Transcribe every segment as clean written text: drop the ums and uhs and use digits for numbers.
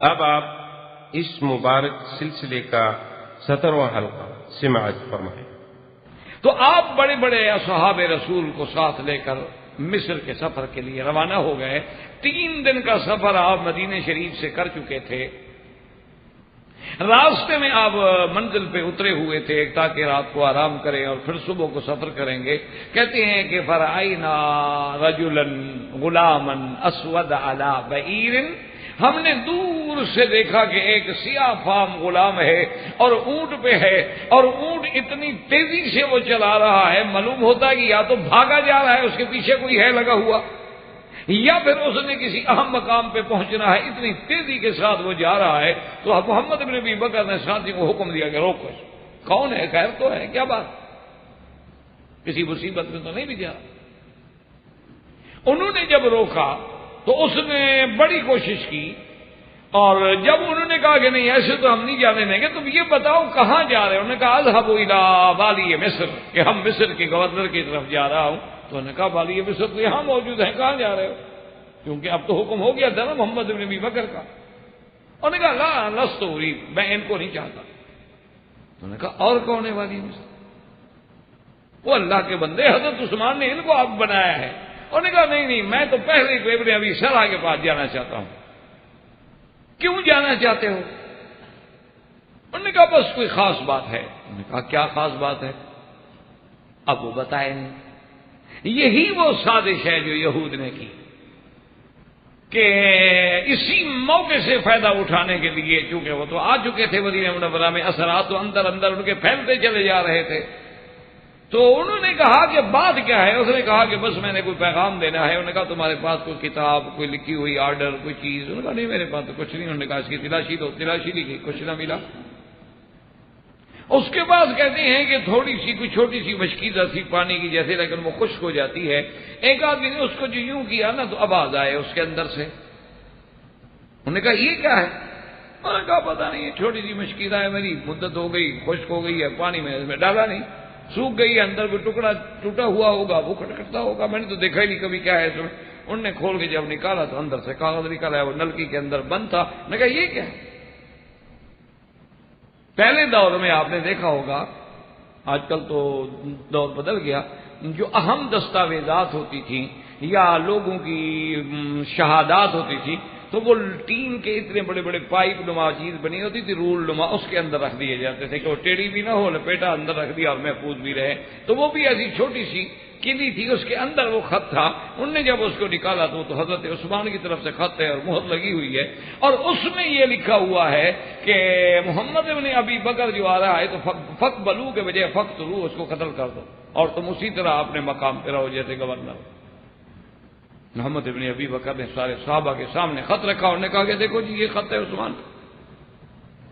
اب آپ اس مبارک سلسلے کا 17واں حلقہ سماعت فرمائیں۔ تو آپ بڑے بڑے اصحاب رسول کو ساتھ لے کر مصر کے سفر کے لیے روانہ ہو گئے۔ 3 دن کا سفر آپ مدینہ شریف سے کر چکے تھے۔ راستے میں آپ منزل پہ اترے ہوئے تھے تاکہ رات کو آرام کریں اور پھر صبح کو سفر کریں گے۔ کہتے ہیں کہ فرعینا رجلا غلاما اسود علی بعیر، ہم نے دور سے دیکھا کہ ایک سیاہ فام غلام ہے اور اونٹ پہ ہے، اور اونٹ اتنی تیزی سے وہ چلا رہا ہے، معلوم ہوتا ہے کہ یا تو بھاگا جا رہا ہے، اس کے پیچھے کوئی ہے لگا ہوا، یا پھر اس نے کسی اہم مقام پہ پہنچنا ہے، اتنی تیزی کے ساتھ وہ جا رہا ہے۔ تو محمد بن ابی بکر نے ساتھی کو حکم دیا کہ روکو، کون ہے، خیر تو ہے، کیا بات، کسی مصیبت میں تو نہیں بھی جا۔ انہوں نے جب روکا تو اس نے بڑی کوشش کی، اور جب انہوں نے کہا کہ نہیں ایسے تو ہم نہیں جانے دیں گے، تم یہ بتاؤ کہاں جا رہے ہو؟ انہوں نے کہا اذهب الى والی مصر، کہ ہم مصر کے گورنر کی طرف جا رہا ہوں۔ تو انہوں نے کہا والی مصر تو یہاں موجود ہے، کہاں جا رہے ہو؟ کیونکہ اب تو حکم ہو گیا تھا نا محمد بن ابی بکر کا۔ انہوں نے کہا لا لست اريد، میں ان کو نہیں چاہتا۔ انہوں نے کہا اور کون ہے والی مصر؟ وہ اللہ کے بندے حضرت عثمان نے ان کو اب بنایا ہے۔ انہوں نے کہا نہیں میں تو پہلے ابن ابی سرح کے پاس جانا چاہتا ہوں۔ کیوں جانا چاہتے ہو؟ انہوں نے کہا بس کوئی خاص بات ہے۔ انہوں نے کہا کیا خاص بات ہے؟ اب وہ بتائے نہیں۔ یہی وہ سازش ہے جو یہود نے کی کہ اسی موقع سے فائدہ اٹھانے کے لیے، چونکہ وہ تو آ چکے تھے مدینہ منورہ میں، اثرات تو اندر اندر ان کے پھیلتے چلے جا رہے تھے، تو انہوں نے کہا کہ بات کیا ہے؟ اس نے کہا کہ بس میں نے کوئی پیغام دینا ہے۔ انہوں نے کہا تمہارے پاس کوئی کتاب، کوئی لکھی ہوئی آرڈر، کوئی چیز؟ انہوں نے کہا نہیں میرے پاس تو کچھ نہیں۔ انہوں نے کہا اس کی تلاشی دو، تلاشی لکھی، کچھ نہ ملا۔ اس کے بعد کہتے ہیں کہ تھوڑی سی کوئی چھوٹی سی مشکیزہ سی پانی کی جیسے، لیکن وہ خشک ہو جاتی ہے۔ ایک آدمی نے اس کو جو یوں کیا نا تو آواز آئے اس کے اندر سے۔ انہوں نے کہا یہ کیا ہے؟ انہوں نے کہا پتہ نہیں، چھوٹی سی مشکیزہ ہے، میری مدت ہو گئی، خشک ہو گئی ہے، پانی میں اس میں ڈالا نہیں، سوکھ گئی ہے، اندر کوئی ٹکڑا ٹوٹا ہوا ہوگا، وہ کھٹکھٹتا ہوگا، میں نے تو دیکھا ہی نہیں کبھی کیا ہے اس میں۔ انہوں نے کھول کے جب نکالا تو اندر سے کاغذ نکالا ہے، وہ نلکی کے اندر بند تھا۔ میں نے کہا یہ کیا ہے؟ پہلے دور میں آپ نے دیکھا ہوگا، آج کل تو دور بدل گیا، جو اہم دستاویزات ہوتی تھیں یا لوگوں کی شہادات ہوتی تھی تو وہ ٹین کے اتنے بڑے بڑے پائپ نما چیز بنی ہوتی تھی، رول نما، اس کے اندر رکھ دیے جاتے تھے کہ وہ ٹیڑھی بھی نہ ہو، لپیٹا اندر رکھ دیا اور محفوظ بھی رہے۔ تو وہ بھی ایسی چھوٹی سی کلی تھی، اس کے اندر وہ خط تھا۔ انہوں نے جب اس کو نکالا تو حضرت عثمان کی طرف سے خط ہے اور مہر لگی ہوئی ہے، اور اس میں یہ لکھا ہوا ہے کہ محمد بن ابی بکر جو آ رہا ہے تو فقبلو کے بجائے فقتلو، اس کو قتل کر دو، اور تم اسی طرح اپنے مقام پہ رہو جیسے گورنر۔ محمد ابن ابی بکر نے سارے صحابہ کے سامنے خط رکھا، انہوں نے کہا کہ دیکھو جی یہ خط ہے عثمان کا۔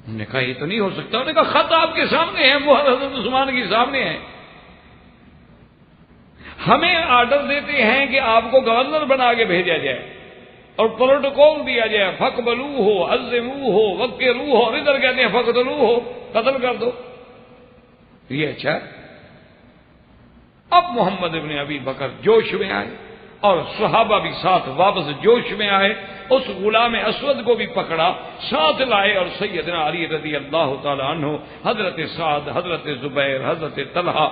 انہوں نے کہا یہ تو نہیں ہو سکتا۔ انہوں نے کہا خط آپ کے سامنے ہے، وہ حضرت عثمان کے سامنے ہے۔ ہمیں آرڈر دیتے ہیں کہ آپ کو گورنر بنا کے بھیجا جائے اور پروٹوکول دیا جائے، فقبلو ہو، عزمو ہو، وقرو ہو، اور ادھر کہتے ہیں فقتلو ہو، قتل کر دو۔ یہ اچھا ہے۔ اب محمد ابن ابی بکر جوش میں آئے اور صحابہ بھی ساتھ واپس جوش میں آئے، اس غلام اسود کو بھی پکڑا، ساتھ لائے، اور سیدنا علی رضی اللہ تعالی عنہ، حضرت سعد، حضرت زبیر، حضرت طلحہ،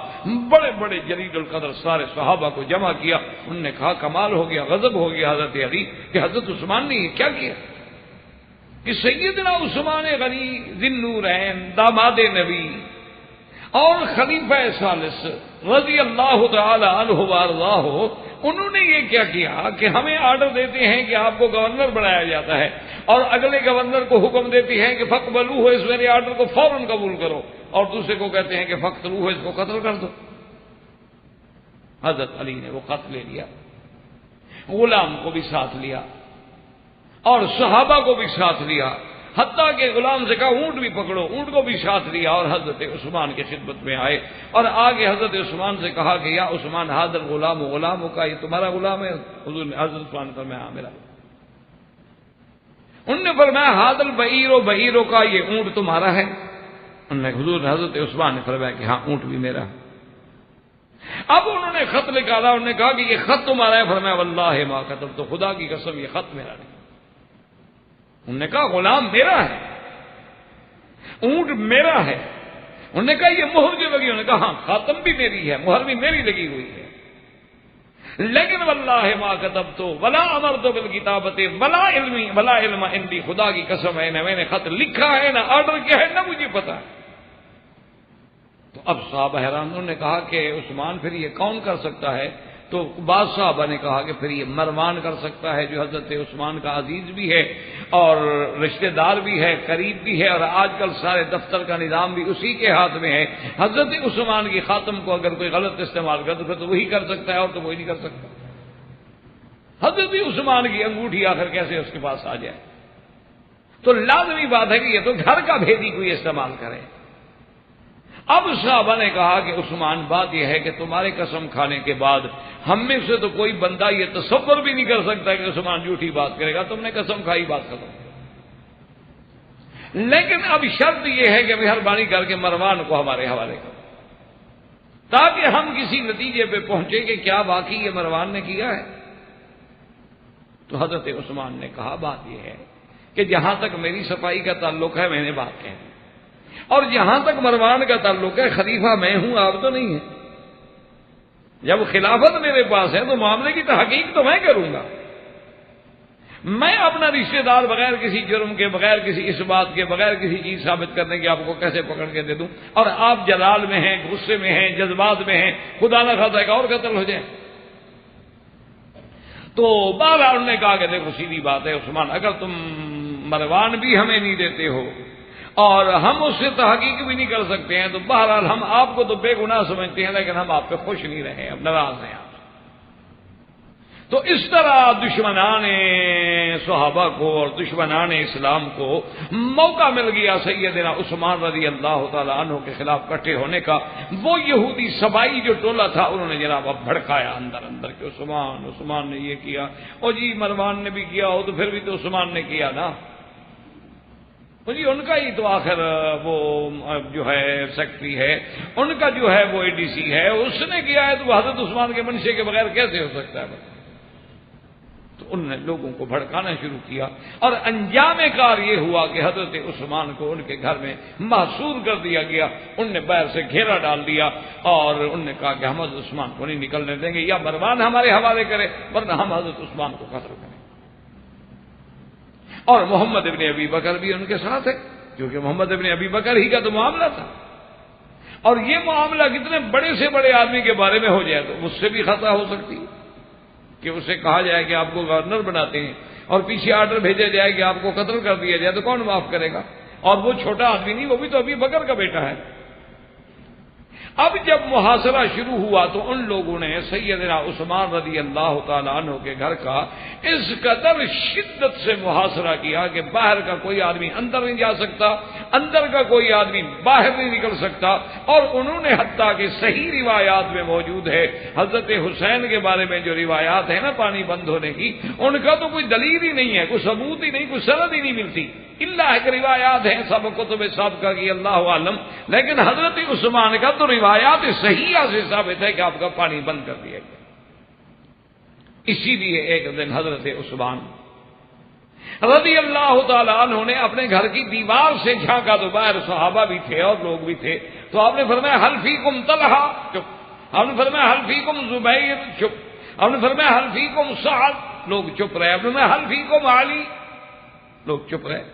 بڑے بڑے جلیل القدر سارے صحابہ کو جمع کیا۔ انہوں نے کہا کمال ہو گیا، غضب ہو گیا حضرت علی کہ حضرت عثمان نے یہ کیا کیا کہ سیدنا عثمان غنی ذی النورین، داماد نبی اور خلیفہ ثالث رضی اللہ تعالی عنہ وارضاہ، انہوں نے یہ کیا کیا کہ ہمیں آرڈر دیتے ہیں کہ آپ کو گورنر بنایا جاتا ہے، اور اگلے گورنر کو حکم دیتے ہیں کہ فقبلو ہو، اس میرے آرڈر کو فوراً قبول کرو، اور دوسرے کو کہتے ہیں کہ فقتلو ہو، اس کو قتل کر دو۔ حضرت علی نے وہ خط لے لیا، غلام کو بھی ساتھ لیا اور صحابہ کو بھی ساتھ لیا، حتیٰ کہ غلام سے کہا اونٹ بھی پکڑو، اونٹ کو بھی ساتھ لیا، اور حضرت عثمان کی خدمت میں آئے، اور آگے حضرت عثمان سے کہا کہ یا عثمان حاضر غلام، غلام کا یہ تمہارا غلام ہے؟ حضور نے حضرت عثمان نے فرمایا ہاں میرا۔ انہوں نے فرمایا حاضر بعیرو، بعیرو کا یہ اونٹ تمہارا ہے؟ انہوں نے حضور حضرت عثمان نے فرمایا کہ ہاں اونٹ بھی میرا ہے۔ اب انہوں نے خط نکالا، انہوں نے کہا کہ یہ خط تمہارا ہے؟ فرمایا واللہ ما کتب، تو خدا کی قسم یہ خط میرا نہیں۔ انہوں نے کہا غلام میرا ہے، اونٹ میرا ہے۔ انہوں نے کہا یہ مہر جو لگی، انہوں نے کہا ہاں خاتم بھی میری ہے، مہر بھی میری لگی ہوئی ہے، لیکن واللہ ما کتبت ولا امرت بالکتابۃ ولا علم عندی، خدا کی قسم ہے نہ میں نے خط لکھا ہے نہ آرڈر کیا ہے نہ مجھے پتا ہے۔ تو اب صحابہ حیران، انہوں نے کہا کہ عثمان پھر یہ کون کر سکتا ہے؟ تو بعض صحابہ نے کہا کہ پھر یہ مروان کر سکتا ہے، جو حضرت عثمان کا عزیز بھی ہے اور رشتہ دار بھی ہے، قریب بھی ہے، اور آج کل سارے دفتر کا نظام بھی اسی کے ہاتھ میں ہے۔ حضرت عثمان کی خاتم کو اگر کوئی غلط استعمال کر تو پھر تو وہی کر سکتا ہے اور تو کوئی نہیں کر سکتا۔ حضرت عثمان کی انگوٹھی آخر کیسے اس کے پاس آ جائے؟ تو لازمی بات ہے کہ یہ تو گھر کا بھیدی کوئی استعمال کرے۔ اب صحابہ نے کہا کہ عثمان بات یہ ہے کہ تمہارے قسم کھانے کے بعد ہم میں سے تو کوئی بندہ یہ تصور بھی نہیں کر سکتا کہ عثمان جھوٹی بات کرے گا، تم نے قسم کھائی بات ختم۔ لیکن اب شرط یہ ہے کہ مہربانی کر کے مروان کو ہمارے حوالے کرو، تاکہ ہم کسی نتیجے پہ پہنچے کہ کیا واقعی یہ مروان نے کیا ہے۔ تو حضرت عثمان نے کہا بات یہ ہے کہ جہاں تک میری صفائی کا تعلق ہے میں نے بات کہی، اور جہاں تک مروان کا تعلق ہے خلیفہ میں ہوں، آپ تو نہیں ہیں۔ جب خلافت میرے پاس ہے تو معاملے کی تحقیق تو میں کروں گا۔ میں اپنا رشتہ دار بغیر کسی جرم کے، بغیر کسی اس بات کے، بغیر کسی چیز ثابت کرنے کے آپ کو کیسے پکڑ کے دے دوں؟ اور آپ جلال میں ہیں، غصے میں ہیں، جذبات میں ہیں، خدا نہ خواستہ ایک اور قتل ہو جائے۔ تو بہرحال انہوں نے کہا کہ دیکھو سیدھی بات ہے عثمان، اگر تم مروان بھی ہمیں نہیں دیتے ہو اور ہم اس سے تحقیق بھی نہیں کر سکتے ہیں، تو بہرحال ہم آپ کو تو بے گناہ سمجھتے ہیں، لیکن ہم آپ پہ خوش نہیں رہے، اب ناراض ہیں آپ۔ تو اس طرح دشمنان صحابہ کو اور دشمنان اسلام کو موقع مل گیا سیدنا عثمان رضی اللہ تعالی عنہ کے خلاف اکٹھے ہونے کا۔ وہ یہودی سبائی جو ٹولہ تھا انہوں نے جناب اب بھڑکایا اندر اندر کہ عثمان نے یہ کیا، اور جی مروان نے بھی کیا ہو تو پھر بھی تو عثمان نے کیا نا، جی ان کا ہی تو آخر وہ جو ہے سیکٹری ہے، ان کا جو ہے وہ ADC ہے، اس نے کیا ہے تو حضرت عثمان کے منشے کے بغیر کیسے ہو سکتا ہے؟ تو انہوں نے لوگوں کو بھڑکانا شروع کیا، اور انجام کار یہ ہوا کہ حضرت عثمان کو ان کے گھر میں محصور کر دیا گیا۔ ان نے باہر سے گھیرا ڈال دیا اور انہوں نے کہا کہ ہم حضرت عثمان کو نہیں نکلنے دیں گے، یا مروان ہمارے حوالے کرے ورنہ ہم حضرت عثمان کو قتل کریں۔ اور محمد ابن ابی بکر بھی ان کے ساتھ ہے، کیونکہ محمد ابن ابی بکر ہی کا تو معاملہ تھا، اور یہ معاملہ کتنے بڑے سے بڑے آدمی کے بارے میں ہو جائے تو مجھ سے بھی خطا ہو سکتی ہے کہ اسے کہا جائے کہ آپ کو گورنر بناتے ہیں اور پیچھے آرڈر بھیجا جائے کہ آپ کو قتل کر دیا جائے، تو کون معاف کرے گا؟ اور وہ چھوٹا آدمی نہیں، وہ بھی تو ابی بکر کا بیٹا ہے۔ اب جب محاصرہ شروع ہوا تو ان لوگوں نے سیدنا عثمان رضی اللہ تعالیٰ عنہ کے گھر کا اس قدر شدت سے محاصرہ کیا کہ باہر کا کوئی آدمی اندر نہیں جا سکتا، اندر کا کوئی آدمی باہر نہیں نکل سکتا۔ اور انہوں نے حتیٰ کہ صحیح روایات میں موجود ہے، حضرت حسین کے بارے میں جو روایات ہیں نا پانی بند ہونے کی، ان کا تو کوئی دلیل ہی نہیں ہے، کوئی ثبوت ہی نہیں، کوئی سند ہی نہیں ملتی، اللہ ایک روایات ہیں سب کتب سابقہ کی اللہ عالم، لیکن حضرت عثمان کا تو روایات صحیحہ سے ثابت ہے کہ آپ کا پانی بند کر دیا گیا۔ اسی لیے ایک دن حضرت عثمان رضی اللہ تعالی عنہ نے اپنے گھر کی دیوار سے جھانکا تو باہر صحابہ بھی تھے اور لوگ بھی تھے، تو آپ نے فرمایا حل فیکم طلحہ، چپ۔ آپ نے فرمایا حل فیکم زبیر، چپ۔ آپ نے فرمایا حل فیکم سعد، لوگ چپ رہے۔ آپ نے فرمایا حل فیکم علی، لوگ چپ رہے۔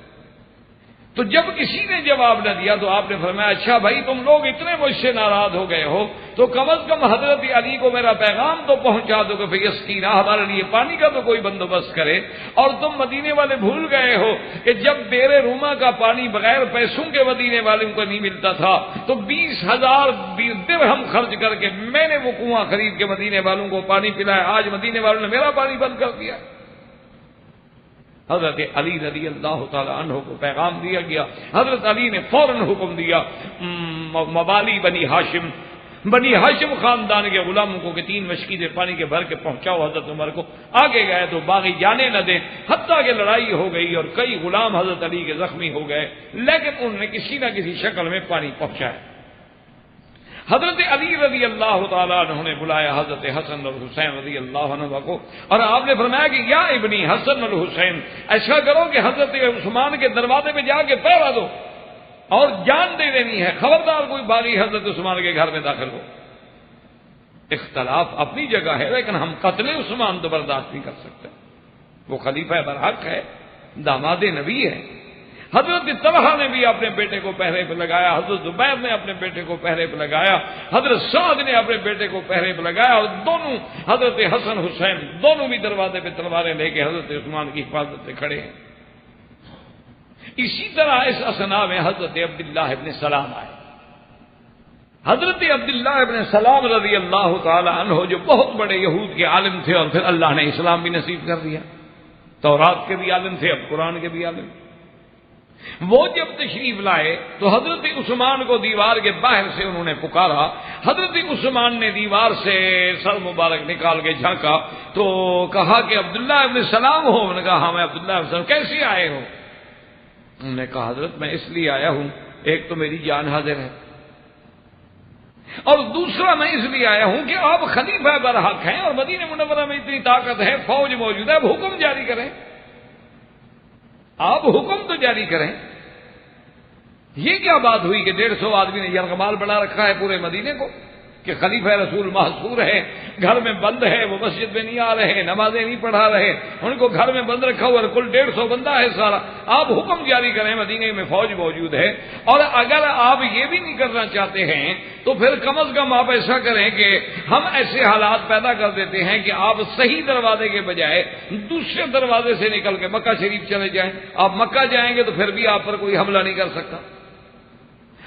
تو جب کسی نے جواب نہ دیا تو آپ نے فرمایا اچھا بھائی تم لوگ اتنے مجھ سے ناراض ہو گئے ہو تو کم از کم حضرت علی کو میرا پیغام تو پہنچا دو کہ فیسقینا، ہمارے لیے پانی کا تو کوئی بندوبست کرے۔ اور تم مدینے والے بھول گئے ہو کہ جب دیر روما کا پانی بغیر پیسوں کے مدینے والوں کو نہیں ملتا تھا تو 20,000 درہم خرچ کر کے میں نے وہ کنواں خرید کے مدینے والوں کو پانی پلایا، آج مدینے والوں نے میرا پانی بند کر دیا۔ حضرت علی رضی اللہ تعالی عنہ کو پیغام دیا گیا، حضرت علی نے فوراً حکم دیا موالی بنی ہاشم خاندان کے غلاموں کو کہ 3 مشکیزیں پانی کے بھر کے پہنچاؤ حضرت عمر کو۔ آگے گئے تو باغی جانے نہ دیں، حتیٰ کہ لڑائی ہو گئی اور کئی غلام حضرت علی کے زخمی ہو گئے، لیکن انہوں نے کسی نہ کسی شکل میں پانی پہنچایا۔ حضرت علی رضی اللہ تعالیٰ عنہ نے بلایا حضرت حسن اور حسین رضی اللہ عنہ کو، اور آپ نے فرمایا کہ یا ابنی حسن اور حسین، ایسا کرو کہ حضرت عثمان کے دروازے پہ جا کے پہرا دو اور جان دے دینی ہے، خبردار کوئی باغی حضرت عثمان کے گھر میں داخل ہو۔ اختلاف اپنی جگہ ہے، لیکن ہم قتل عثمان تو برداشت نہیں کر سکتے، وہ خلیفہ برحق ہے، داماد نبی ہے۔ حضرت طلحہ نے بھی اپنے بیٹے کو پہرے پہ لگایا، حضرت زبیر نے اپنے بیٹے کو پہرے پہ لگایا، حضرت سعد نے اپنے بیٹے کو پہرے پہ لگایا، اور دونوں حضرت حسن حسین دونوں بھی دروازے پہ تلواریں لے کے حضرت عثمان کی حفاظت سے کھڑے ہیں۔ اسی طرح اس اثنا میں حضرت عبداللہ ابن سلام آئے۔ حضرت عبداللہ ابن سلام رضی اللہ تعالی عنہ جو بہت بڑے یہود کے عالم تھے، اور پھر اللہ نے اسلام بھی نصیب کر دیا، تورات کے بھی عالم تھے، اب قرآن کے بھی عالم۔ وہ جب تشریف لائے تو حضرت عثمان کو دیوار کے باہر سے انہوں نے پکارا۔ حضرت عثمان نے دیوار سے سر مبارک نکال کے جھانکا تو کہا کہ عبداللہ ابن سلام ہو؟ انہوں نے کہا ہاں میں عبداللہ ابن سلام۔ کیسے آئے ہو؟ انہوں نے کہا حضرت میں اس لیے آیا ہوں، ایک تو میری جان حاضر ہے، اور دوسرا میں اس لیے آیا ہوں کہ آپ خلیفہ برحق ہیں، اور مدینہ منورہ میں اتنی طاقت ہے، فوج موجود ہے، اب حکم جاری کریں، آپ حکم تو جاری کریں۔ یہ کیا بات ہوئی کہ 150 آدمی نے یرغمال بنا رکھا ہے پورے مدینے کو کہ خلیفہ رسول محصور ہے، گھر میں بند ہے، وہ مسجد میں نہیں آ رہے، نمازیں نہیں پڑھا رہے، ان کو گھر میں بند رکھا ہوا، کل 150 بندہ ہے سارا، آپ حکم جاری کریں، مدینے میں فوج موجود ہے۔ اور اگر آپ یہ بھی نہیں کرنا چاہتے ہیں تو پھر کم از کم آپ ایسا کریں کہ ہم ایسے حالات پیدا کر دیتے ہیں کہ آپ صحیح دروازے کے بجائے دوسرے دروازے سے نکل کے مکہ شریف چلے جائیں۔ آپ مکہ جائیں گے تو پھر بھی آپ پر کوئی حملہ نہیں کر سکتا،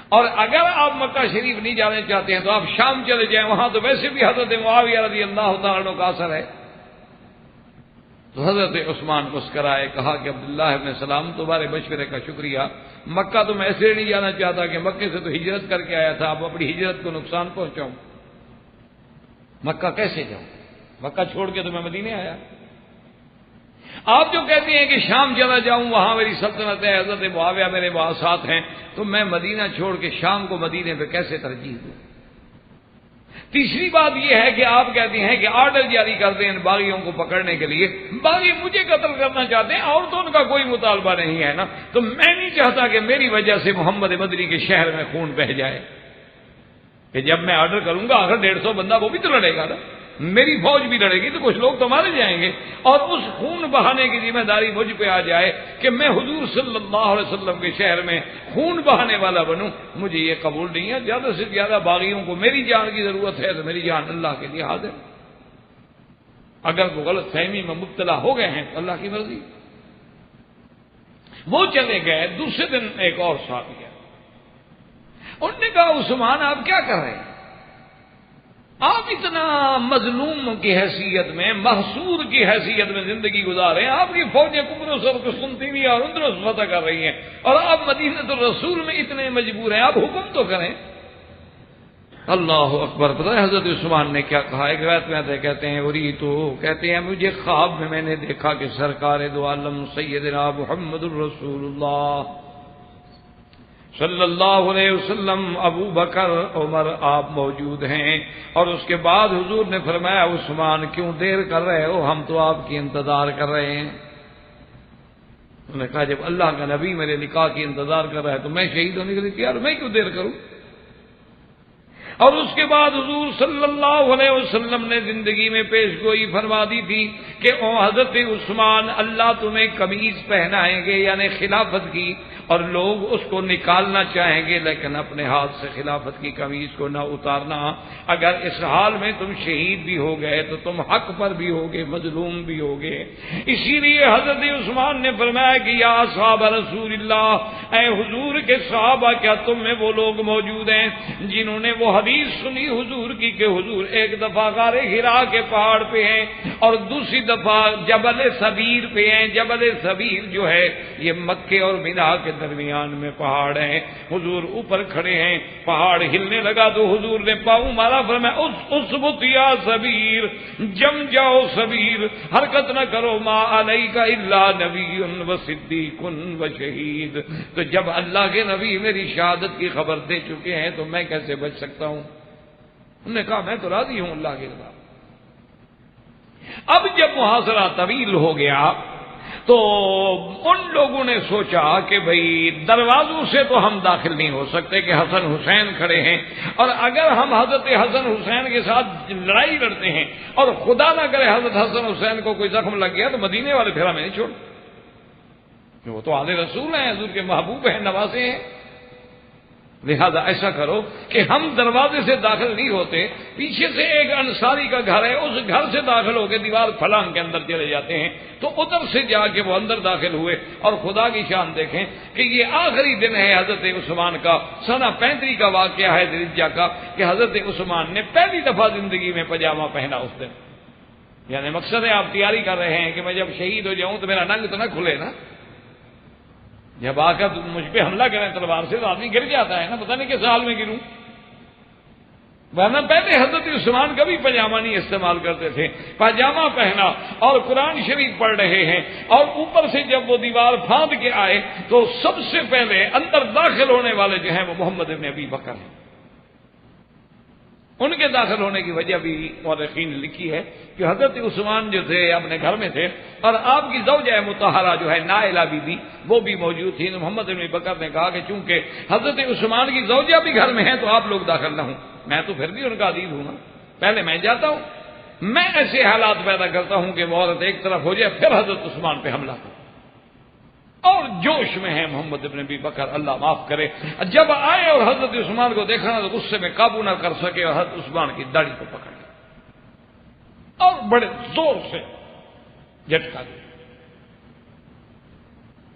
اور اگر آپ مکہ شریف نہیں جانے چاہتے ہیں تو آپ شام چلے جائیں، وہاں تو ویسے بھی حضرت معاویہ رضی اللہ تعالیٰ عنہ کا اثر ہے۔ تو حضرت عثمان مسکرائے، کہا کہ عبداللہ ابن سلام تمہارے مشورے کا شکریہ، مکہ تو میں ایسے نہیں جانا چاہتا کہ مکے سے تو ہجرت کر کے آیا تھا، اب اپنی ہجرت کو نقصان پہنچاؤں، مکہ کیسے جاؤں، مکہ چھوڑ کے تو میں مدینے آیا۔ آپ جو کہتے ہیں کہ شام چلا جاؤں، وہاں میری سلطنت ہے، حضرت معاویہ میرے وہاں ساتھ ہیں، تو میں مدینہ چھوڑ کے شام کو مدینے پہ کیسے ترجیح دوں؟ تیسری بات یہ ہے کہ آپ کہتے ہیں کہ آرڈر جاری کر دیں ان باغیوں کو پکڑنے کے لیے، باغی مجھے قتل کرنا چاہتے ہیں، اور تو ان کا کوئی مطالبہ نہیں ہے نا، تو میں نہیں چاہتا کہ میری وجہ سے محمد مدنی کے شہر میں خون بہہ جائے، کہ جب میں آرڈر کروں گا اگر 150 بندہ وہ بھی تو لڑے گا نا، میری فوج بھی لڑے گی تو کچھ لوگ تو مارے جائیں گے، اور اس خون بہانے کی ذمہ داری مجھ پہ آ جائے کہ میں حضور صلی اللہ علیہ وسلم کے شہر میں خون بہانے والا بنوں، مجھے یہ قبول نہیں ہے۔ زیادہ سے زیادہ باغیوں کو میری جان کی ضرورت ہے تو میری جان اللہ کے لیے حاضر، اگر وہ غلط فہمی میں مبتلا ہو گئے ہیں تو اللہ کی مرضی۔ وہ چلے گئے، دوسرے دن ایک اور صحابی گیا، انہوں نے کہا عثمان آپ کیا کر رہے ہیں؟ آپ اتنا مظلوم کی حیثیت میں، محصور کی حیثیت میں زندگی گزار رہے ہیں، آپ کی فوجیں قبرص اور قسطنطنیہ اور اندرس فتح کر رہی ہیں، اور آپ مدینہ الرسول میں اتنے مجبور ہیں، آپ حکم تو کریں۔ اللہ اکبر! پتہ ہے حضرت عثمان نے کیا کہا؟ ایک روایت میں آتے کہتے ہیں اوری تو کہتے ہیں مجھے خواب میں نے دیکھا کہ سرکار دو عالم سیدنا محمد الرسول اللہ صلی اللہ علیہ وسلم، ابو بکر، عمر آپ موجود ہیں، اور اس کے بعد حضور نے فرمایا عثمان کیوں دیر کر رہے ہو، ہم تو آپ کی انتظار کر رہے ہیں۔ انہوں نے کہا جب اللہ کا نبی میرے نکاح کی انتظار کر رہا ہے تو میں شہید ہونے کے لیے تیار ہوں، میں کیوں دیر کروں؟ اور اس کے بعد حضور صلی اللہ علیہ وسلم نے زندگی میں پیش گوئی فرما دی تھی کہ او حضرت عثمان اللہ تمہیں قمیض پہنائیں گے، یعنی خلافت کی، اور لوگ اس کو نکالنا چاہیں گے لیکن اپنے ہاتھ سے خلافت کی قمیض کو نہ اتارنا، اگر اس حال میں تم شہید بھی ہو گئے تو تم حق پر بھی ہوگے، مظلوم بھی ہوگے۔ اسی لیے حضرت عثمان نے فرمایا کہ یا اصحاب رسول اللہ، اے حضور کے صحابہ، کیا تم میں وہ لوگ موجود ہیں جنہوں نے وہ حدیث سنی حضور کی کہ حضور ایک دفعہ غار حرا کے پہاڑ پہ ہیں اور دوسری دفعہ جبل سبیر پہ ہیں۔ جبل سبیر جو ہے یہ مکے اور مینا کے درمیان میں پہاڑ ہیں، حضور اوپر کھڑے ہیں، پہاڑ ہلنے لگا تو حضور نے پاؤں مارا، فرمایا اسبت یا سبیر، جم جاؤ سبیر، حرکت نہ کرو، ما علیک الا نبی و صدیق و شہید۔ تو جب اللہ کے نبی میری شہادت کی خبر دے چکے ہیں تو میں کیسے بچ سکتا ہوں؟ انہوں نے کہا میں تو راضی ہوں اللہ کے رضا۔ اب جب محاصرہ طویل ہو گیا تو ان لوگوں نے سوچا کہ بھئی دروازوں سے تو ہم داخل نہیں ہو سکتے کہ حسن حسین کھڑے ہیں، اور اگر ہم حضرت حسن حسین کے ساتھ لڑائی لڑتے ہیں اور خدا نہ کرے حضرت حسن حسین کو کوئی زخم لگ گیا تو مدینے والے پھر ہمیں نہیں چھوڑ، وہ تو آل رسول ہیں، حضور کے محبوب ہیں، نواسے ہیں۔ لہذا ایسا کرو کہ ہم دروازے سے داخل نہیں ہوتے، پیچھے سے ایک انصاری کا گھر ہے، اس گھر سے داخل ہو کے دیوار فلان کے اندر چلے جاتے ہیں۔ تو ادھر سے جا کے وہ اندر داخل ہوئے، اور خدا کی شان دیکھیں کہ یہ آخری دن ہے حضرت عثمان کا، سنہ 35 کا واقعہ ہے ذوالحجہ کا، کہ حضرت عثمان نے پہلی دفعہ زندگی میں پاجامہ پہنا اس دن۔ یعنی مقصد ہے آپ تیاری کر رہے ہیں کہ میں جب شہید ہو جاؤں تو میرا ننگ تو نہ کھلے نا، جب آ کر مجھ پہ حملہ کریں تلوار سے تو آدمی گر جاتا ہے نا، پتہ نہیں کس حال میں گروں۔ ورنہ پہلے حضرت عثمان کبھی پاجامہ نہیں استعمال کرتے تھے، پاجامہ پہنا اور قرآن شریف پڑھ رہے ہیں، اور اوپر سے جب وہ دیوار پھاند کے آئے تو سب سے پہلے اندر داخل ہونے والے جو ہیں وہ محمد ابن ابی بکر ہیں۔ ان کے داخل ہونے کی وجہ بھی مورخین نے لکھی ہے کہ حضرت عثمان جو تھے اپنے گھر میں تھے، اور آپ کی زوجہ مطہرہ جو ہے نائلہ بی بی وہ بھی موجود تھی۔ تو محمد بن بکر نے کہا کہ چونکہ حضرت عثمان کی زوجہ بھی گھر میں ہیں تو آپ لوگ داخل نہ ہوں، میں تو پھر بھی ان کا عزیز ہوں نا، پہلے میں جاتا ہوں، میں ایسے حالات پیدا کرتا ہوں کہ وہ عورت ایک طرف ہو جائے پھر حضرت عثمان پہ حملہ کرے۔ اور جوش میں ہے محمد ابن ابی بکر، اللہ معاف کرے، جب آئے اور حضرت عثمان کو دیکھا نا تو غصے میں قابو نہ کر سکے اور حضرت عثمان کی داڑھی کو پکڑ لیا اور بڑے زور سے جھٹکا دیا۔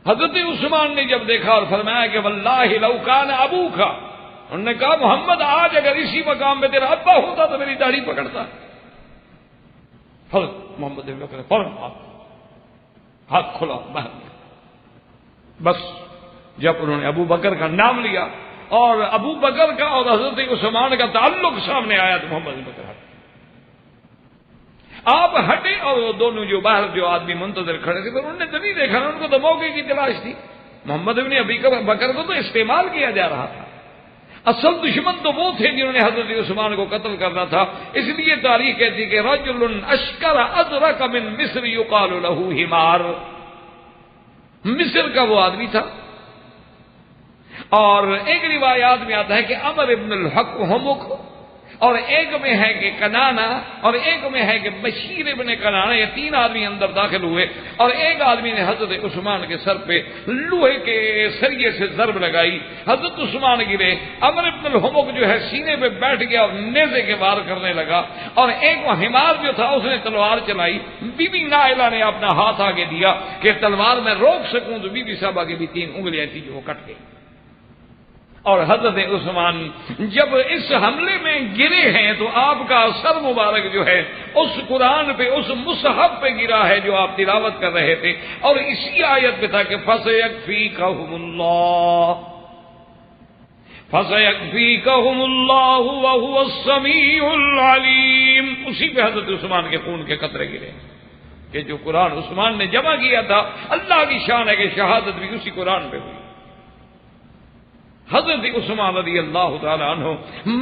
حضرت عثمان نے جب دیکھا اور فرمایا کہ واللہ لو کان ابوک، انہوں نے کہا محمد آج اگر اسی مقام پہ تیرا ابا ہوتا تو میری داڑھی پکڑتا۔ حضرت محمد ابن بکر نے فوراً ہاتھ کھلا باہر، بس جب انہوں نے ابو بکر کا نام لیا اور ابو بکر کا اور حضرت عثمان کا تعلق سامنے آیا تو محمد بن بکر ہٹے، آپ ہٹے، اور وہ دونوں جو باہر جو آدمی منتظر کھڑے تھے انہوں نے تو نہیں دیکھا، ان کو تو موقع کی تلاش تھی۔ محمد بن ابی بکر کو تو استعمال کیا جا رہا تھا، اصل دشمن تو وہ تھے جنہوں نے حضرت عثمان کو قتل کرنا تھا۔ اس لیے تاریخ کہتی کہ رجل اشکر ازرق من مصر یقال له حمار، مصر کا وہ آدمی تھا۔ اور ایک روایات میں آتا ہے کہ عمر ابن الحق ہمک، اور ایک میں ہے کہ کنانا، اور ایک میں ہے کہ بشیر ابن کنانا، یہ تین آدمی اندر داخل ہوئے، اور ایک آدمی نے حضرت عثمان کے سر پہ لوہے کے سریے سے ضرب لگائی، حضرت عثمان گرے، عمر ابن الحمک جو ہے سینے پہ بیٹھ گیا اور نیزے کے وار کرنے لگا، اور ایک وہ حمار جو تھا اس نے تلوار چلائی، بی بی نائلہ نے اپنا ہاتھ آگے دیا کہ تلوار میں روک سکوں، تو بی بی صاحبہ کی بھی 3 انگلیاں تھیں جو وہ کٹ گئی۔ اور حضرت عثمان جب اس حملے میں گرے ہیں تو آپ کا سر مبارک جو ہے اس قرآن پہ، اس مصحف پہ گرا ہے جو آپ تلاوت کر رہے تھے، اور اسی آیت پہ تھا کہ فَسَيَكْفِيكَهُمُ اللَّهُ وَهُوَ السَّمِيعُ الْعَلِيمُ، اسی پہ حضرت عثمان کے خون کے قطرے گرے کہ جو قرآن عثمان نے جمع کیا تھا، اللہ کی شان ہے کہ شہادت بھی اسی قرآن پہ ہوئی۔ حضرت عثمان رضی اللہ تعالیٰ عنہ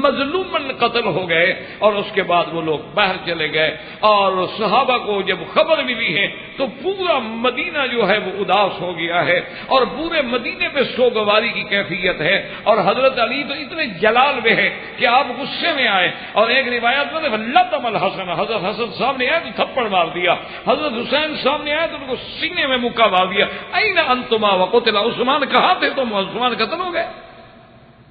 مظلوماً قتل ہو گئے، اور اس کے بعد وہ لوگ باہر چلے گئے، اور صحابہ کو جب خبر ملی ہے تو پورا مدینہ جو ہے وہ اداس ہو گیا ہے، اور پورے مدینے پہ سوگواری کی کیفیت ہے، اور حضرت علی تو اتنے جلال میں ہے کہ آپ غصے میں آئے، اور ایک روایت میں لطم الحسن، حضرت حسن سامنے آئے تو تھپڑ مار دیا، حضرت حسین سامنے آئے تو ان کو سینے میں مکہ مار دیا، این انتما وقتل، عثمان کہاں تھے تم؟ عثمان قتل ہو گئے۔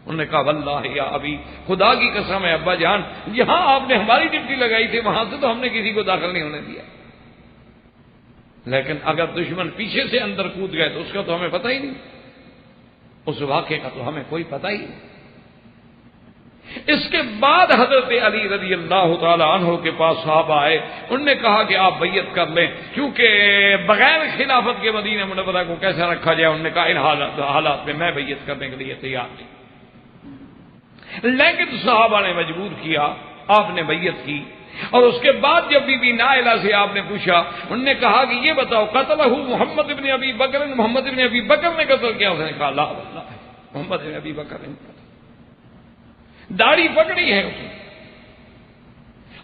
انہوں نے کہا واللہ یا ابی، خدا کی قسم ہے ابا جان، یہاں آپ نے ہماری ڈپٹی لگائی تھی، وہاں سے تو ہم نے کسی کو داخل نہیں ہونے دیا، لیکن اگر دشمن پیچھے سے اندر کود گئے تو اس کا تو ہمیں پتہ ہی نہیں، اس واقعے کا تو ہمیں کوئی پتہ ہی نہیں۔ اس کے بعد حضرت علی رضی اللہ تعالی عنہ کے پاس صحابہ آئے، انہوں نے کہا کہ آپ بیعت کر لیں، کیونکہ بغیر خلافت کے مدینہ منورہ کو کیسا رکھا جائے۔ انہوں نے کہا ان حالات میں میں بیعت کرنے کے لیے تیار نہیں، لیکن صحابہ نے مجبور کیا، آپ نے بیعت کی۔ اور اس کے بعد جب بی بی نائلہ سے آپ نے پوچھا، انہوں نے کہا کہ یہ بتاؤ قتلہ محمد ابن ابی بکر، محمد ابن ابی بکر نے قتل کیا؟ اس نے کہا لا واللہ محمد ابن ابی بکر نے قتل، داڑھی پکڑی ہے اس نے،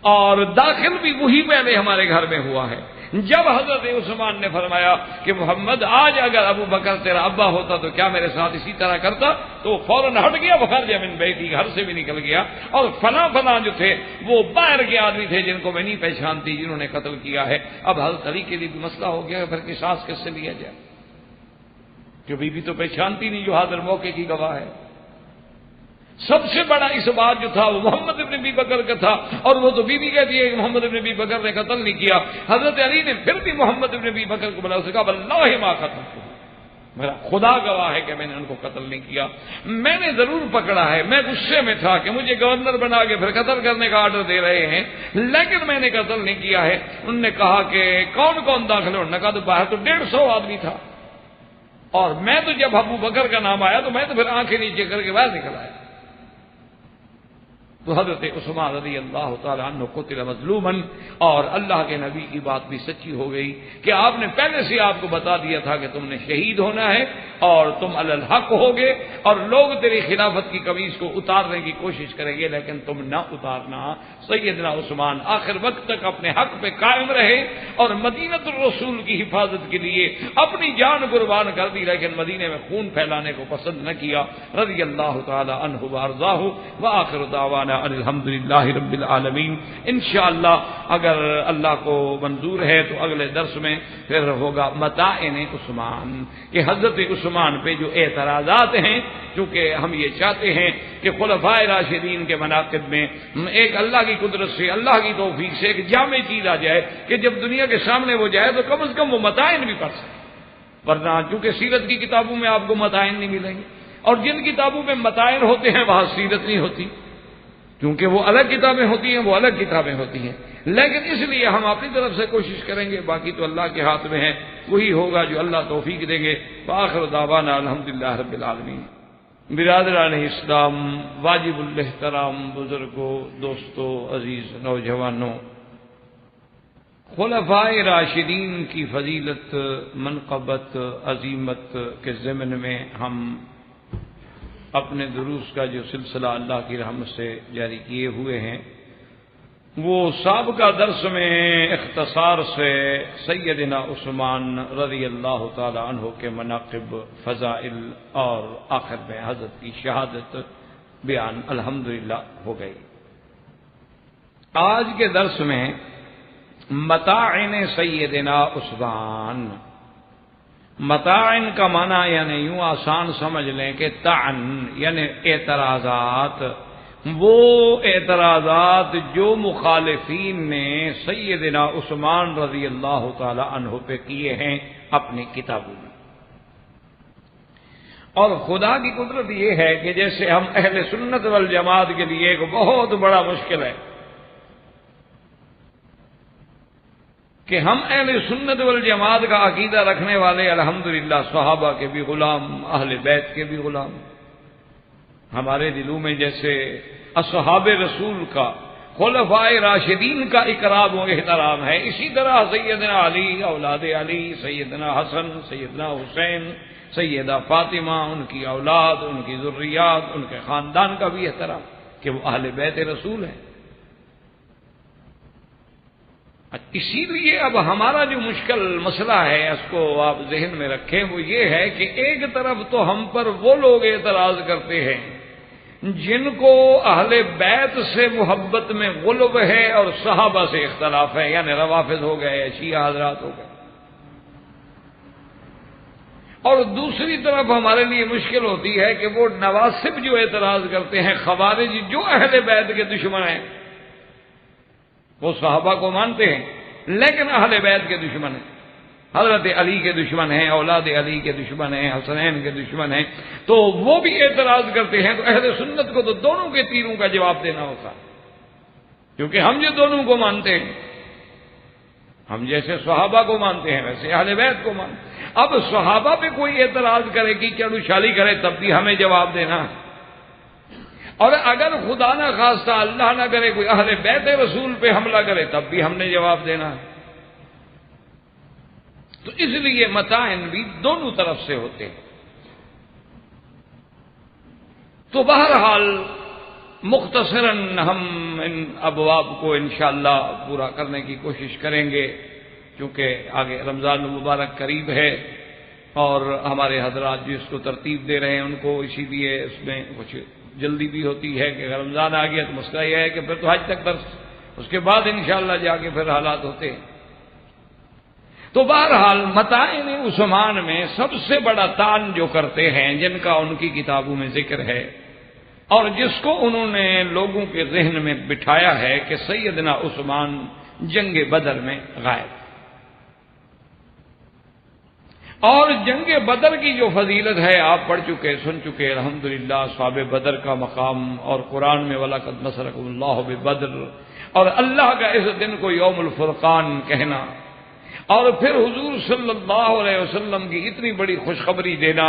اور داخل بھی وہی پہلے ہمارے گھر میں ہوا ہے۔ جب حضرت عثمان نے فرمایا کہ محمد آج اگر ابو بکر تیرا ابا ہوتا تو کیا میرے ساتھ اسی طرح کرتا، تو فوراً ہٹ گیا، بخار من بیتی، گھر سے بھی نکل گیا، اور فلاں جو تھے وہ باہر کے آدمی تھے جن کو میں نہیں پہچانتی، جنہوں نے قتل کیا ہے۔ اب حضرت علی کے لیے بھی مسئلہ ہو گیا، پھر قصاص کس سے لیا جائے؟ جو بیوی تو پہچانتی نہیں، جو حاضر موقع کی گواہ ہے۔ سب سے بڑا اس بات جو تھا وہ محمد ابن ابی بکر کا تھا، اور وہ تو بیوی کہتی ہے کہ محمد ابن ابی بکر نے قتل نہیں کیا۔ حضرت علی نے پھر بھی محمد ابن ابی بکر کو بلا، اس نے کہا واللہ ما قتلت، میرا خدا گواہ ہے کہ میں نے ان کو قتل نہیں کیا، میں نے ضرور پکڑا ہے، میں غصے میں تھا کہ مجھے گورنر بنا کے پھر قتل کرنے کا آرڈر دے رہے ہیں، لیکن میں نے قتل نہیں کیا ہے۔ انہوں نے کہا کہ کون کون داخل ہے؟ انہوں نے کہا تو باہر تو 150 آدمی تھا، اور میں تو جب ابو بکر کا نام آیا تو میں تو پھر آنکھیں نیچے کر کے باہر نکل آیا۔ تو حضرت عثمان رضی اللہ تعالیٰ عنہ قتل مظلوما، اور اللہ کے نبی کی بات بھی سچی ہو گئی کہ آپ نے پہلے سے آپ کو بتا دیا تھا کہ تم نے شہید ہونا ہے اور تم علی الحق ہوگے، اور لوگ تیری خلافت کی قمیص کو اتارنے کی کوشش کریں گے لیکن تم نہ اتارنا۔ سیدنا عثمان آخر وقت تک اپنے حق پہ قائم رہے اور مدینہ الرسول کی حفاظت کے لیے اپنی جان قربان کر دی، لیکن مدینے میں خون پھیلانے کو پسند نہ کیا، رضی اللہ تعالی عنہ وارضاہ، وآخر دعوانا الحمدللہ رب العالمین۔ انشاءاللہ اگر اللہ کو منظور ہے تو اگلے درس میں پھر ہوگا متاعن عثمان، کہ حضرت عثمان پہ جو اعتراضات ہیں، چونکہ ہم یہ چاہتے ہیں کہ خلفائے راشدین کے مناقب میں ایک اللہ کی قدرت سے، اللہ کی توفیق سے ایک جامع چیز آ جائے کہ جب دنیا کے سامنے وہ جائے تو کم از کم وہ متاعن بھی پڑھ سکے، ورنہ چونکہ سیرت کی کتابوں میں آپ کو متاعن نہیں ملیں گے، اور جن کتابوں میں متاعن ہوتے ہیں وہاں سیرت نہیں ہوتی، کیونکہ وہ الگ کتابیں ہوتی ہیں، وہ الگ کتابیں ہوتی ہیں۔ لیکن اس لیے ہم اپنی طرف سے کوشش کریں گے، باقی تو اللہ کے ہاتھ میں ہے، وہی ہوگا جو اللہ توفیق دیں گے۔ وآخر دعوانا الحمدللہ رب العالمین۔ برادران اسلام، واجب الاحترام بزرگوں، دوستوں، عزیز نوجوانوں، خلفائے راشدین کی فضیلت، منقبت، عظیمت کے ضمن میں ہم اپنے دروس کا جو سلسلہ اللہ کی رحمت سے جاری کیے ہوئے ہیں، وہ سابقہ درس میں اختصار سے سیدنا عثمان رضی اللہ تعالی عنہ کے مناقب، فضائل اور آخر میں حضرت کی شہادت بیان الحمدللہ ہو گئی۔ آج کے درس میں متاعن سیدنا عثمان، متاعن کا معنی یعنی یوں آسان سمجھ لیں کہ تعن یعنی اعتراضات، وہ اعتراضات جو مخالفین نے سیدنا عثمان رضی اللہ تعالی عنہ پہ کیے ہیں اپنی کتابوں میں۔ اور خدا کی قدرت یہ ہے کہ جیسے ہم اہل سنت والجماعت کے لیے ایک بہت بڑا مشکل ہے کہ ہم اہل سنت والجماعت کا عقیدہ رکھنے والے الحمدللہ صحابہ کے بھی غلام، اہل بیت کے بھی غلام، ہمارے دلوں میں جیسے اصحاب رسول کا، خلفائے راشدین کا اکرام و احترام ہے، اسی طرح سیدنا علی، اولاد علی، سیدنا حسن، سیدنا حسین، سیدہ فاطمہ، ان کی اولاد، ان کی ذریات، ان کے خاندان کا بھی احترام کہ وہ اہل بیت رسول ہیں۔ اسی لیے اب ہمارا جو مشکل مسئلہ ہے اس کو آپ ذہن میں رکھیں، وہ یہ ہے کہ ایک طرف تو ہم پر وہ لوگ اعتراض کرتے ہیں جن کو اہل بیت سے محبت میں غلب ہے اور صحابہ سے اختلاف ہے، یعنی روافض ہو گئے، شیعہ حضرات ہو گئے، اور دوسری طرف ہمارے لیے مشکل ہوتی ہے کہ وہ نواسب جو اعتراض کرتے ہیں، خوارج جو اہل بیت کے دشمن ہیں، وہ صحابہ کو مانتے ہیں لیکن اہل بیت کے دشمن ہیں، حضرت علی کے دشمن ہیں، اولاد علی کے دشمن ہیں، حسنین کے دشمن ہیں، تو وہ بھی اعتراض کرتے ہیں۔ تو اہل سنت کو تو دونوں کے تیروں کا جواب دینا ہوتا ہے، کیونکہ ہم جو دونوں کو مانتے ہیں، ہم جیسے صحابہ کو مانتے ہیں ویسے اہل بیت کو مانتے ہیں۔ اب صحابہ پہ کوئی اعتراض کرے کہ چڑو چھالی کرے تب بھی ہمیں جواب دینا ہے، اور اگر خدا نہ خواستہ اللہ نہ کرے کوئی اہل بیت رسول پہ حملہ کرے تب بھی ہم نے جواب دینا ہے۔ تو اس لیے متاعن بھی دونوں طرف سے ہوتے ہیں۔ تو بہرحال مختصراً ہم ان ابواب کو انشاءاللہ پورا کرنے کی کوشش کریں گے، چونکہ آگے رمضان المبارک قریب ہے اور ہمارے حضرات جو اس کو ترتیب دے رہے ہیں ان کو اسی لیے اس میں کچھ جلدی بھی ہوتی ہے کہ اگر رمضان آ گیا تو مسئلہ یہ ہے کہ پھر تو حج تک درس، اس کے بعد انشاءاللہ جا کے پھر حالات ہوتے ہیں۔ تو بہرحال متاعن عثمان میں سب سے بڑا تان جو کرتے ہیں، جن کا ان کی کتابوں میں ذکر ہے اور جس کو انہوں نے لوگوں کے ذہن میں بٹھایا ہے کہ سیدنا عثمان جنگ بدر میں غائب، اور جنگ بدر کی جو فضیلت ہے آپ پڑھ چکے سن چکے الحمدللہ، اصحاب بدر کا مقام، اور قرآن میں وَلَقَدْ نَصَرَكُمُ اللَّهُ بِبَدْرٍ، اور اللہ کا اس دن کو یوم الفرقان کہنا، اور پھر حضور صلی اللہ علیہ وسلم کی اتنی بڑی خوشخبری دینا۔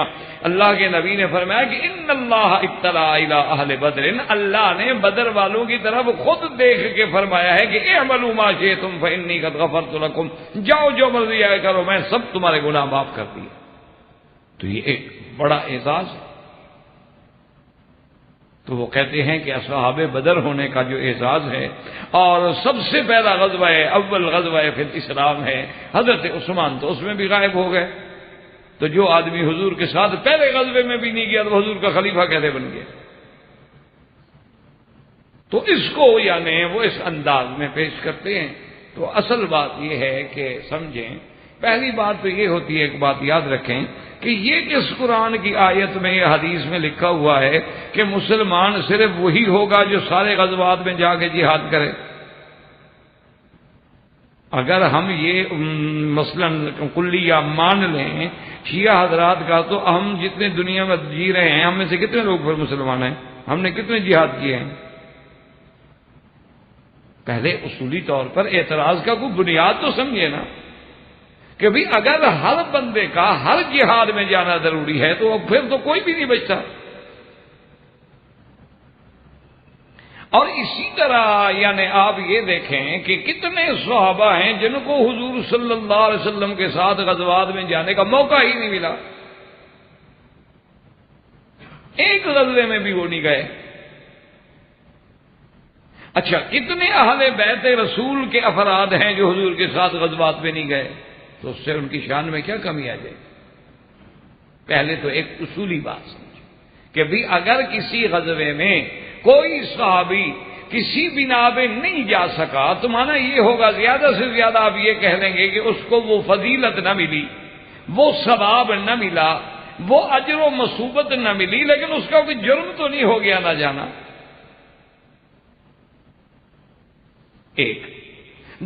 اللہ کے نبی نے فرمایا کہ ان اللہ اطلع الی اہل بدر، اللہ نے بدر والوں کی طرف خود دیکھ کے فرمایا ہے کہ اعملوا ما شئتم فانی قد غفرت لکم، جاؤ جو مرضی آئے کرو، میں سب تمہارے گناہ معاف کر دیے۔ تو یہ ایک بڑا اعزاز ہے۔ تو وہ کہتے ہیں کہ اصحاب بدر ہونے کا جو اعزاز ہے، اور سب سے پہلا غزوہ اول غزوہ فی الاسلام ہے، حضرت عثمان تو اس میں بھی غائب ہو گئے۔ تو جو آدمی حضور کے ساتھ پہلے غزوے میں بھی نہیں گیا تو حضور کا خلیفہ کیسے بن گیا؟ تو اس کو یعنی وہ اس انداز میں پیش کرتے ہیں۔ تو اصل بات یہ ہے کہ سمجھیں، پہلی بات تو یہ ہوتی ہے، ایک بات یاد رکھیں کہ یہ کس قرآن کی آیت میں یا حدیث میں لکھا ہوا ہے کہ مسلمان صرف وہی ہوگا جو سارے غزوات میں جا کے جہاد کرے؟ اگر ہم یہ مثلا کلیہ مان لیں شیعہ حضرات کا، تو ہم جتنے دنیا میں جی رہے ہیں، ہم میں سے کتنے لوگ پھر مسلمان ہیں؟ ہم نے کتنے جہاد کیے ہیں؟ پہلے اصولی طور پر اعتراض کا کوئی بنیاد تو سمجھے نا، کہ بھی اگر ہر بندے کا ہر جہاد میں جانا ضروری ہے تو پھر تو کوئی بھی نہیں بچتا۔ اور اسی طرح یعنی آپ یہ دیکھیں کہ کتنے صحابہ ہیں جن کو حضور صلی اللہ علیہ وسلم کے ساتھ غزوات میں جانے کا موقع ہی نہیں ملا، ایک غزوے میں بھی وہ نہیں گئے۔ اچھا، کتنے اہل بیت رسول کے افراد ہیں جو حضور کے ساتھ غزوات میں نہیں گئے؟ تو اس سے ان کی شان میں کیا کمی آ جائے؟ پہلے تو ایک اصولی بات سمجھو کہ بھی اگر کسی غزوے میں کوئی صحابی کسی بنا پہ نہیں جا سکا تو مانا یہ ہوگا زیادہ سے زیادہ آپ یہ کہہ لیں گے کہ اس کو وہ فضیلت نہ ملی، وہ ثواب نہ ملا، وہ اجر و مثوبت نہ ملی، لیکن اس کا کوئی جرم تو نہیں ہو گیا نہ جانا۔ ایک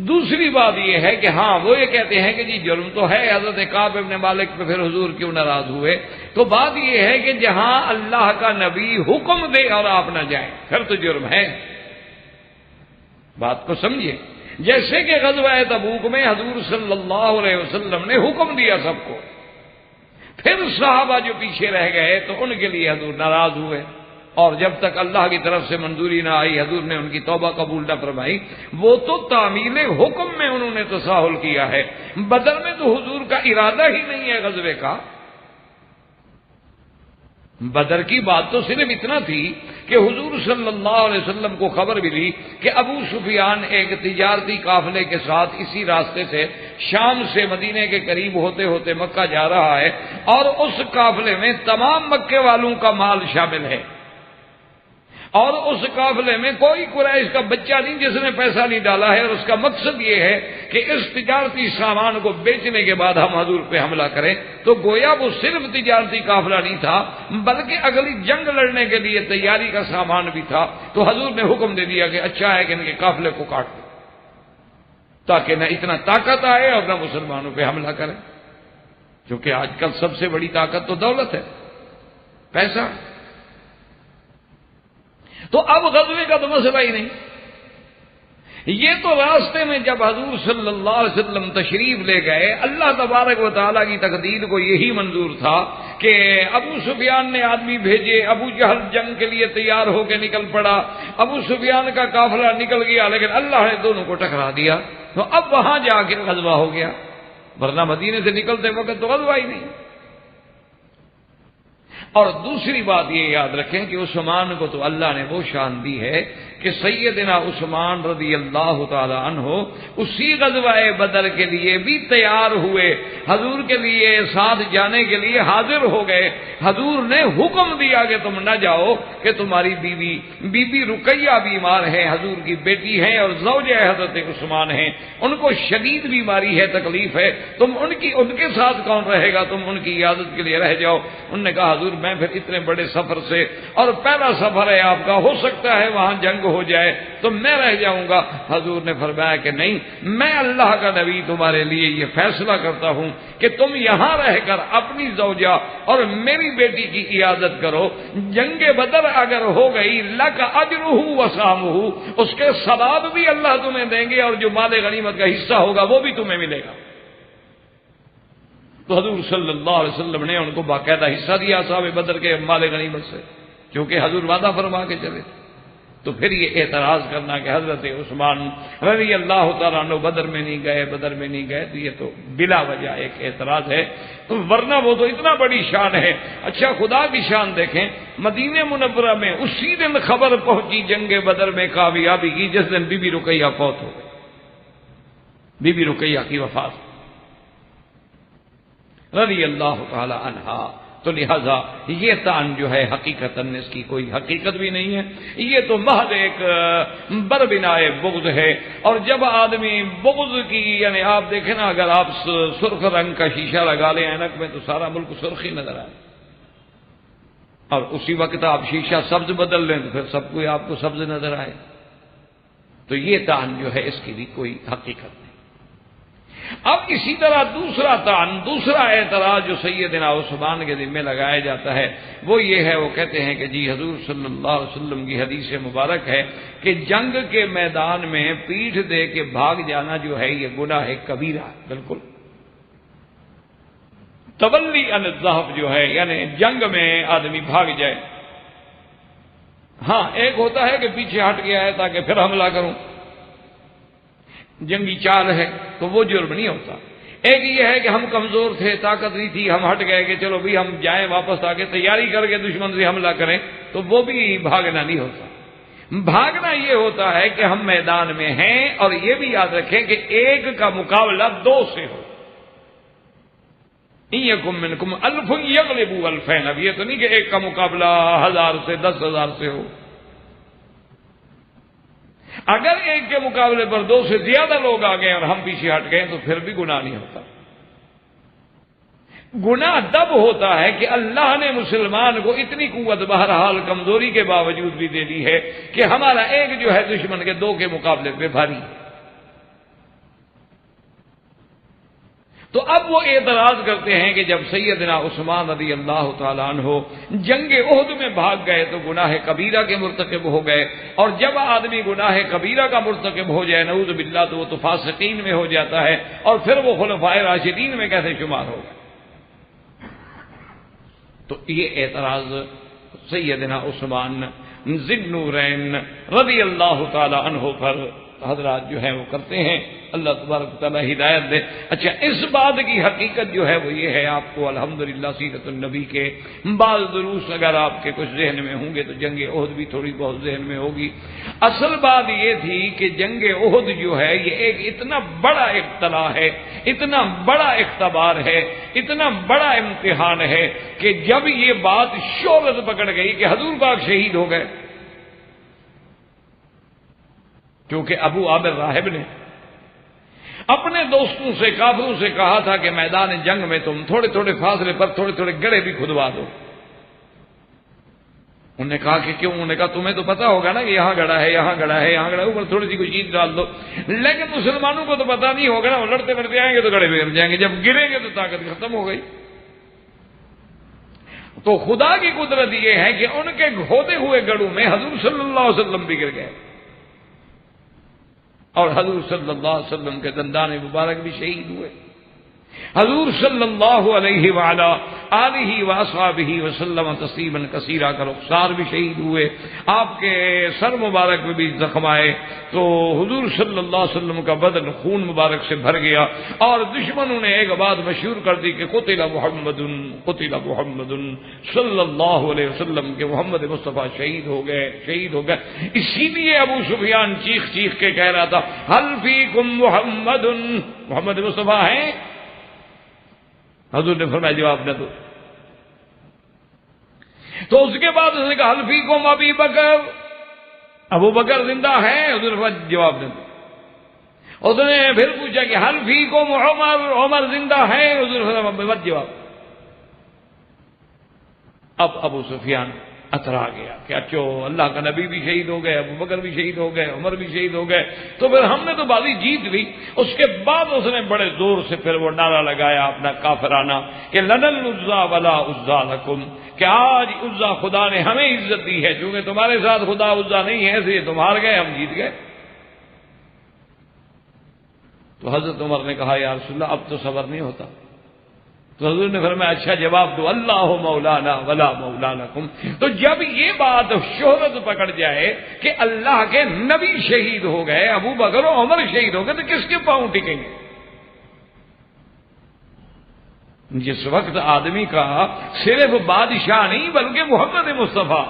دوسری بات یہ ہے کہ ہاں وہ یہ کہتے ہیں کہ جی جرم تو ہے، حضرت کعب ابن مالک پہ پھر حضور کیوں ناراض ہوئے؟ تو بات یہ ہے کہ جہاں اللہ کا نبی حکم دے اور آپ نہ جائیں پھر تو جرم ہے۔ بات کو سمجھیے، جیسے کہ غزوہ تبوک میں حضور صلی اللہ علیہ وسلم نے حکم دیا سب کو، پھر صحابہ جو پیچھے رہ گئے تو ان کے لیے حضور ناراض ہوئے، اور جب تک اللہ کی طرف سے منظوری نہ آئی حضور نے ان کی توبہ قبول نہ فرمائی۔ وہ تو تعمیل حکم میں انہوں نے تساہل کیا ہے، بدر میں تو حضور کا ارادہ ہی نہیں ہے غزوے کا۔ بدر کی بات تو صرف اتنا تھی کہ حضور صلی اللہ علیہ وسلم کو خبر ملی کہ ابو سفیان ایک تجارتی قافلے کے ساتھ اسی راستے سے شام سے مدینے کے قریب ہوتے ہوتے مکہ جا رہا ہے، اور اس قافلے میں تمام مکے والوں کا مال شامل ہے، اور اس قافلے میں کوئی قریش کا بچہ نہیں جس نے پیسہ نہیں ڈالا ہے، اور اس کا مقصد یہ ہے کہ اس تجارتی سامان کو بیچنے کے بعد ہم حضور پہ حملہ کریں۔ تو گویا وہ صرف تجارتی قافلہ نہیں تھا بلکہ اگلی جنگ لڑنے کے لیے تیاری کا سامان بھی تھا۔ تو حضور نے حکم دے دیا کہ اچھا ہے کہ ان کے قافلے کو کاٹ دو تاکہ نہ اتنا طاقت آئے اور نہ مسلمانوں پہ حملہ کریں، کیونکہ آج کل سب سے بڑی طاقت تو دولت ہے، پیسہ۔ تو اب غزوے کا تو مسئلہ ہی نہیں، یہ تو راستے میں جب حضور صلی اللہ علیہ وسلم تشریف لے گئے، اللہ تبارک و تعالیٰ کی تقدیر کو یہی منظور تھا کہ ابو سفیان نے آدمی بھیجے، ابو جہل جنگ کے لیے تیار ہو کے نکل پڑا، ابو سفیان کا قافلہ نکل گیا، لیکن اللہ نے دونوں کو ٹکرا دیا۔ تو اب وہاں جا کے غزوہ ہو گیا، ورنہ مدینے سے نکلتے وقت تو غزوہ ہی نہیں۔ اور دوسری بات یہ یاد رکھیں کہ عثمان کو تو اللہ نے وہ شان دی ہے کہ سیدنا عثمان رضی اللہ تعالی عنہ اسی غزوہ بدر کے لیے بھی تیار ہوئے، حضور کے لیے ساتھ جانے کے لیے حاضر ہو گئے۔ حضور نے حکم دیا کہ تم نہ جاؤ کہ تمہاری بی بی رقیہ بیمار ہے، حضور کی بیٹی ہیں اور زوجہ حضرت عثمان ہیں، ان کو شدید بیماری ہے، تکلیف ہے، تم ان کے ساتھ کون رہے گا، تم ان کی عیادت کے لیے رہ جاؤ۔ انہوں نے کہا حضور میں پھر اتنے بڑے سفر سے، اور پہلا سفر ہے آپ کا، ہو سکتا ہے وہاں جنگ ہو جائے تو میں رہ جاؤں گا۔ حضور نے فرمایا کہ نہیں، میں اللہ کا نبی تمہارے لیے یہ فیصلہ کرتا ہوں کہ تم یہاں رہ کر اپنی زوجہ اور میری بیٹی کی عیادت کرو، جنگ بدر اگر ہو گئی لک اجرہ وسامہ، اس کے ثواب بھی اللہ تمہیں دیں گے اور جو مال غنیمت کا حصہ ہوگا وہ بھی تمہیں ملے گا۔ تو حضور صلی اللہ علیہ وسلم نے ان کو باقاعدہ حصہ دیا اصحاب بدر کے مال غنیمت سے، کیونکہ حضور وعدہ فرما کے چلے۔ تو پھر یہ اعتراض کرنا کہ حضرت عثمان رضی اللہ تعالیٰ عنہ بدر میں نہیں گئے تو یہ تو بلا وجہ ایک اعتراض ہے، ورنہ وہ تو اتنا بڑی شان ہے۔ اچھا خدا کی شان دیکھیں، مدینہ منورہ میں اسی دن خبر پہنچی جنگ بدر میں کامیابی کی جس دن بی بی رقیہ فوت ہو گئی، بی بی رقیہ کی وفات رضی اللہ تعالی عنہا۔ تو لہذا یہ تان جو ہے حقیقتاً اس کی کوئی حقیقت بھی نہیں ہے، یہ تو محض ایک بربنائے بغض ہے۔ اور جب آدمی بغض کی، یعنی آپ دیکھیں نا، اگر آپ سرخ رنگ کا شیشہ لگا لیں اینک میں تو سارا ملک سرخ ہی نظر آئے، اور اسی وقت آپ شیشہ سبز بدل لیں تو پھر سب کوئی آپ کو سبز نظر آئے۔ تو یہ تان جو ہے اس کی بھی کوئی حقیقت نہیں۔ اب اسی طرح دوسرا اعتراض جو سیدنا عثمان کے ذمہ لگایا جاتا ہے وہ یہ ہے، وہ کہتے ہیں کہ جی حضور صلی اللہ علیہ وسلم کی حدیث مبارک ہے کہ جنگ کے میدان میں پیٹھ دے کے بھاگ جانا جو ہے یہ گناہ کبیرہ ہے۔ بالکل تولی عن الذهب جو ہے، یعنی جنگ میں آدمی بھاگ جائے، ہاں ایک ہوتا ہے کہ پیچھے ہٹ گیا ہے تاکہ پھر حملہ کروں، جنگی چال ہے تو وہ جرم نہیں ہوتا۔ ایک یہ ہے کہ ہم کمزور تھے، طاقت نہیں تھی، ہم ہٹ گئے کہ چلو بھی ہم جائیں واپس آگے تیاری کر کے دشمن سے حملہ کریں، تو وہ بھی بھاگنا نہیں ہوتا۔ بھاگنا یہ ہوتا ہے کہ ہم میدان میں ہیں، اور یہ بھی یاد رکھیں کہ ایک کا مقابلہ دو سے ہو۔ ان یکم منکم الف یغلبوا الفین، اب یہ تو نہیں کہ ایک کا مقابلہ 1000 سے 10,000 سے ہو۔ اگر ایک کے مقابلے پر 2 سے زیادہ لوگ آ گئے اور ہم پیچھے ہٹ گئے تو پھر بھی گناہ نہیں ہوتا۔ گناہ تب ہوتا ہے کہ اللہ نے مسلمان کو اتنی قوت بہرحال کمزوری کے باوجود بھی دے دی ہے کہ ہمارا ایک جو ہے دشمن کے 2 کے مقابلے پہ بھاری ہے۔ تو اب وہ اعتراض کرتے ہیں کہ جب سیدنا عثمان رضی اللہ تعالیٰ عنہ جنگ احد میں بھاگ گئے تو گناہ کبیرہ کے مرتکب ہو گئے، اور جب آدمی گناہ کبیرہ کا مرتکب ہو جائے نعوذ باللہ تو وہ تو فاسقین میں ہو جاتا ہے، اور پھر وہ خلفائے راشدین میں کیسے شمار ہوگا۔ تو یہ اعتراض سیدنا عثمان ذی النورین رضی اللہ تعالی عنہ پر حضرات جو ہیں وہ کرتے ہیں، اللہ تبارک تعالیٰ ہدایت دے۔ اچھا اس بات کی حقیقت جو ہے وہ یہ ہے، آپ کو الحمدللہ سیرت النبی کے بعض دروس اگر آپ کے کچھ ذہن میں ہوں گے تو جنگ احد بھی تھوڑی بہت ذہن میں ہوگی۔ اصل بات یہ تھی کہ جنگ احد جو ہے یہ ایک اتنا بڑا ابتلا ہے، اتنا بڑا اختبار ہے، اتنا بڑا امتحان ہے کہ جب یہ بات شہرت پکڑ گئی کہ حضور پاک شہید ہو گئے، کیونکہ ابو عامر راہب نے اپنے دوستوں سے کافروں سے کہا تھا کہ میدان جنگ میں تم تھوڑے تھوڑے فاصلے پر تھوڑے تھوڑے گڑھے بھی کھدوا دو۔ انہوں نے کہا کہ کیوں؟ انہوں نے کہا تمہیں تو پتا ہوگا نا کہ یہاں گڑھا ہے، یہاں گڑھا ہے، یہاں گڑھا ہے، اوپر تھوڑی سی کوئی چیز ڈال دو۔ لیکن مسلمانوں کو تو پتا نہیں ہوگا نا، وہ لڑتے لڑتے آئیں گے تو گڑھے بگڑ جائیں گے، جب گریں گے تو طاقت ختم ہو گئی۔ تو خدا کی قدرت یہ ہے کہ ان کے کھودے ہوئے گڑھوں میں حضور صلی اللہ علیہ وسلم بھی گر گئے، اور حضور صلی اللہ علیہ وسلم کے دندان مبارک بھی شہید ہوئے۔ حضور صلی اللہ علیہ وآلہ آلہ واصحابہ وسلم تسلیما کثیرا کا رخسار بھی شہید ہوئے، آپ کے سر مبارک میں بھی زخم آئے، تو حضور صلی اللہ علیہ وسلم کا بدن خون مبارک سے بھر گیا، اور دشمنوں نے ایک بات مشہور کر دی کہ قتل محمد صلی اللہ علیہ وسلم کہ محمد مصطفیٰ شہید ہو گئے۔ اسی لیے ابو سفیان چیخ چیخ کے کہہ رہا تھا هل فیکم محمد مصطفیٰ ہیں؟ حضور نے فرمایا جواب نہ دو۔ تو اس کے بعد اس نے کہا هل فیکم ابی بکر، ابو بکر زندہ ہے؟ حضور نے فرمایا جواب نہ دو۔ اس نے پھر پوچھا کہ هل فیکم عمر زندہ ہے؟ حضور نے فرمایا مت جواب۔ اب ابو سفیان اترا گیا کہ اچھو اللہ کا نبی بھی شہید ہو گئے، ابو بکر بھی شہید ہو گئے، عمر بھی شہید ہو گئے، تو پھر ہم نے تو بازی جیت لی۔ اس کے بعد اس نے بڑے زور سے پھر وہ نعرہ لگایا اپنا کافرانہ کہ لنا العزا ولا عزا لکم، کہ آج عزا خدا نے ہمیں عزت دی ہے، چونکہ تمہارے ساتھ خدا عزا نہیں ہے، اس لیے تم ہار گئے، ہم جیت گئے۔ تو حضرت عمر نے کہا یا رسول اللہ اب تو صبر نہیں ہوتا۔ تو حضور نے فرمایا اچھا جواب دو اللہ مولانا ولا مولا لکم۔ تو جب یہ بات شہرت پکڑ جائے کہ اللہ کے نبی شہید ہو گئے، ابو بکر و عمر شہید ہو گئے، تو کس کے پاؤں ٹکیں گے؟ جس وقت آدمی کا صرف بادشاہ نہیں بلکہ محمد مصطفیٰ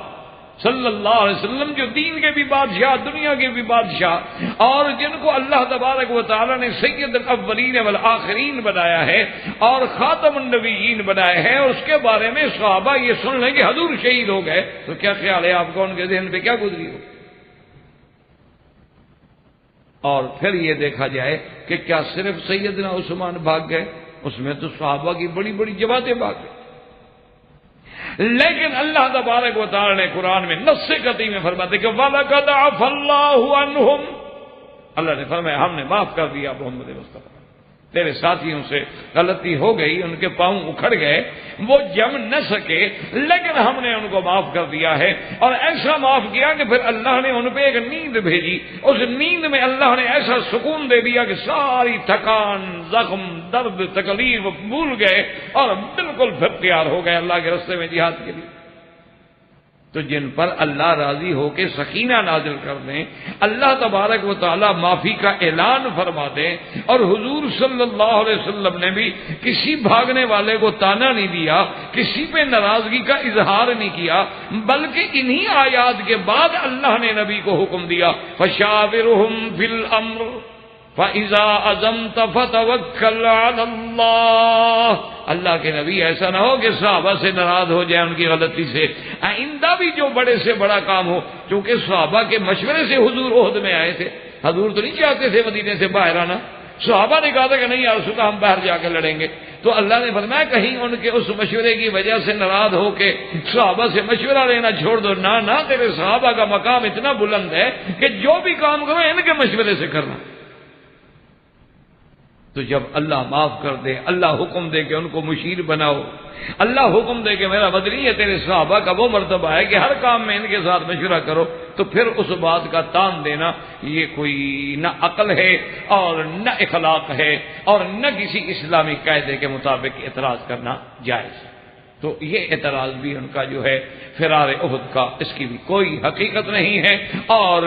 صلی اللہ علیہ وسلم جو دین کے بھی بادشاہ، دنیا کے بھی بادشاہ، اور جن کو اللہ تبارک و تعالی نے سید الاولین والآخرین بنایا ہے اور خاتم النبیین بنایا ہے، اور اس کے بارے میں صحابہ یہ سن لیں کہ حضور شہید ہو گئے، تو کیا خیال ہے آپ کو ان کے ذہن پہ کیا گزری ہو؟ اور پھر یہ دیکھا جائے کہ کیا صرف سیدنا عثمان بھاگ گئے؟ اس میں تو صحابہ کی بڑی بڑی جماعتیں بھاگ گئیں۔ لیکن اللہ تبارک و تعالی نے قرآن میں نص قطعی میں فرماتے کہ وَلَقَدْ عَفَا اللَّهُ عَنْهُمْ، اللہ نے فرمایا ہم نے معاف کر دیا محمد مصطفیٰ، تیرے ساتھیوں سے غلطی ہو گئی، ان کے پاؤں اکھڑ گئے، وہ جم نہ سکے، لیکن ہم نے ان کو معاف کر دیا ہے، اور ایسا معاف کیا کہ پھر اللہ نے ان پہ ایک نیند بھیجی، اس نیند میں اللہ نے ایسا سکون دے دیا کہ ساری تھکان، زخم، درد، تکلیف بھول گئے اور بالکل پھر تیار ہو گئے اللہ کے راستے میں جہاد کے لیے۔ تو جن پر اللہ راضی ہو کے سکینہ نازل کر دیں، اللہ تبارک و تعالی معافی کا اعلان فرما دیں، اور حضور صلی اللہ علیہ وسلم نے بھی کسی بھاگنے والے کو تانا نہیں دیا، کسی پہ ناراضگی کا اظہار نہیں کیا، بلکہ انہی آیات کے بعد اللہ نے نبی کو حکم دیا فَشَاوِرْهُمْ فِي الْأَمْرِ فَإِذَا عَزَمْتَ فَتَوَكَّلْ عَلَى اللَّهِ۔ اللہ کے نبی ایسا نہ ہو کہ صحابہ سے ناراض ہو جائے ان کی غلطی سے، آئندہ بھی جو بڑے سے بڑا کام ہو، کیونکہ صحابہ کے مشورے سے حضور عہد میں آئے تھے، حضور تو نہیں چاہتے تھے مدینے سے باہر آنا، صحابہ نے کہا تھا کہ نہیں یا رسول اللہ ہم باہر جا کے لڑیں گے، تو اللہ نے فرمایا کہیں ان کے اس مشورے کی وجہ سے ناراض ہو کے صحابہ سے مشورہ لینا چھوڑ دو، نہ تیرے صحابہ کا مقام اتنا بلند ہے کہ جو بھی کام کرو ان کے مشورے سے کرنا۔ تو جب اللہ معاف کر دے، اللہ حکم دے کہ ان کو مشیر بناؤ، اللہ حکم دے کہ میرا بدنی ہے تیرے صحابہ کا وہ مرتبہ ہے کہ ہر کام میں ان کے ساتھ مشورہ کرو، تو پھر اس بات کا تان دینا یہ کوئی نہ عقل ہے اور نہ اخلاق ہے اور نہ کسی اسلامی قاعدے کے مطابق اعتراض کرنا جائز۔ تو یہ اعتراض بھی ان کا جو ہے فرار احد کا، اس کی بھی کوئی حقیقت نہیں ہے اور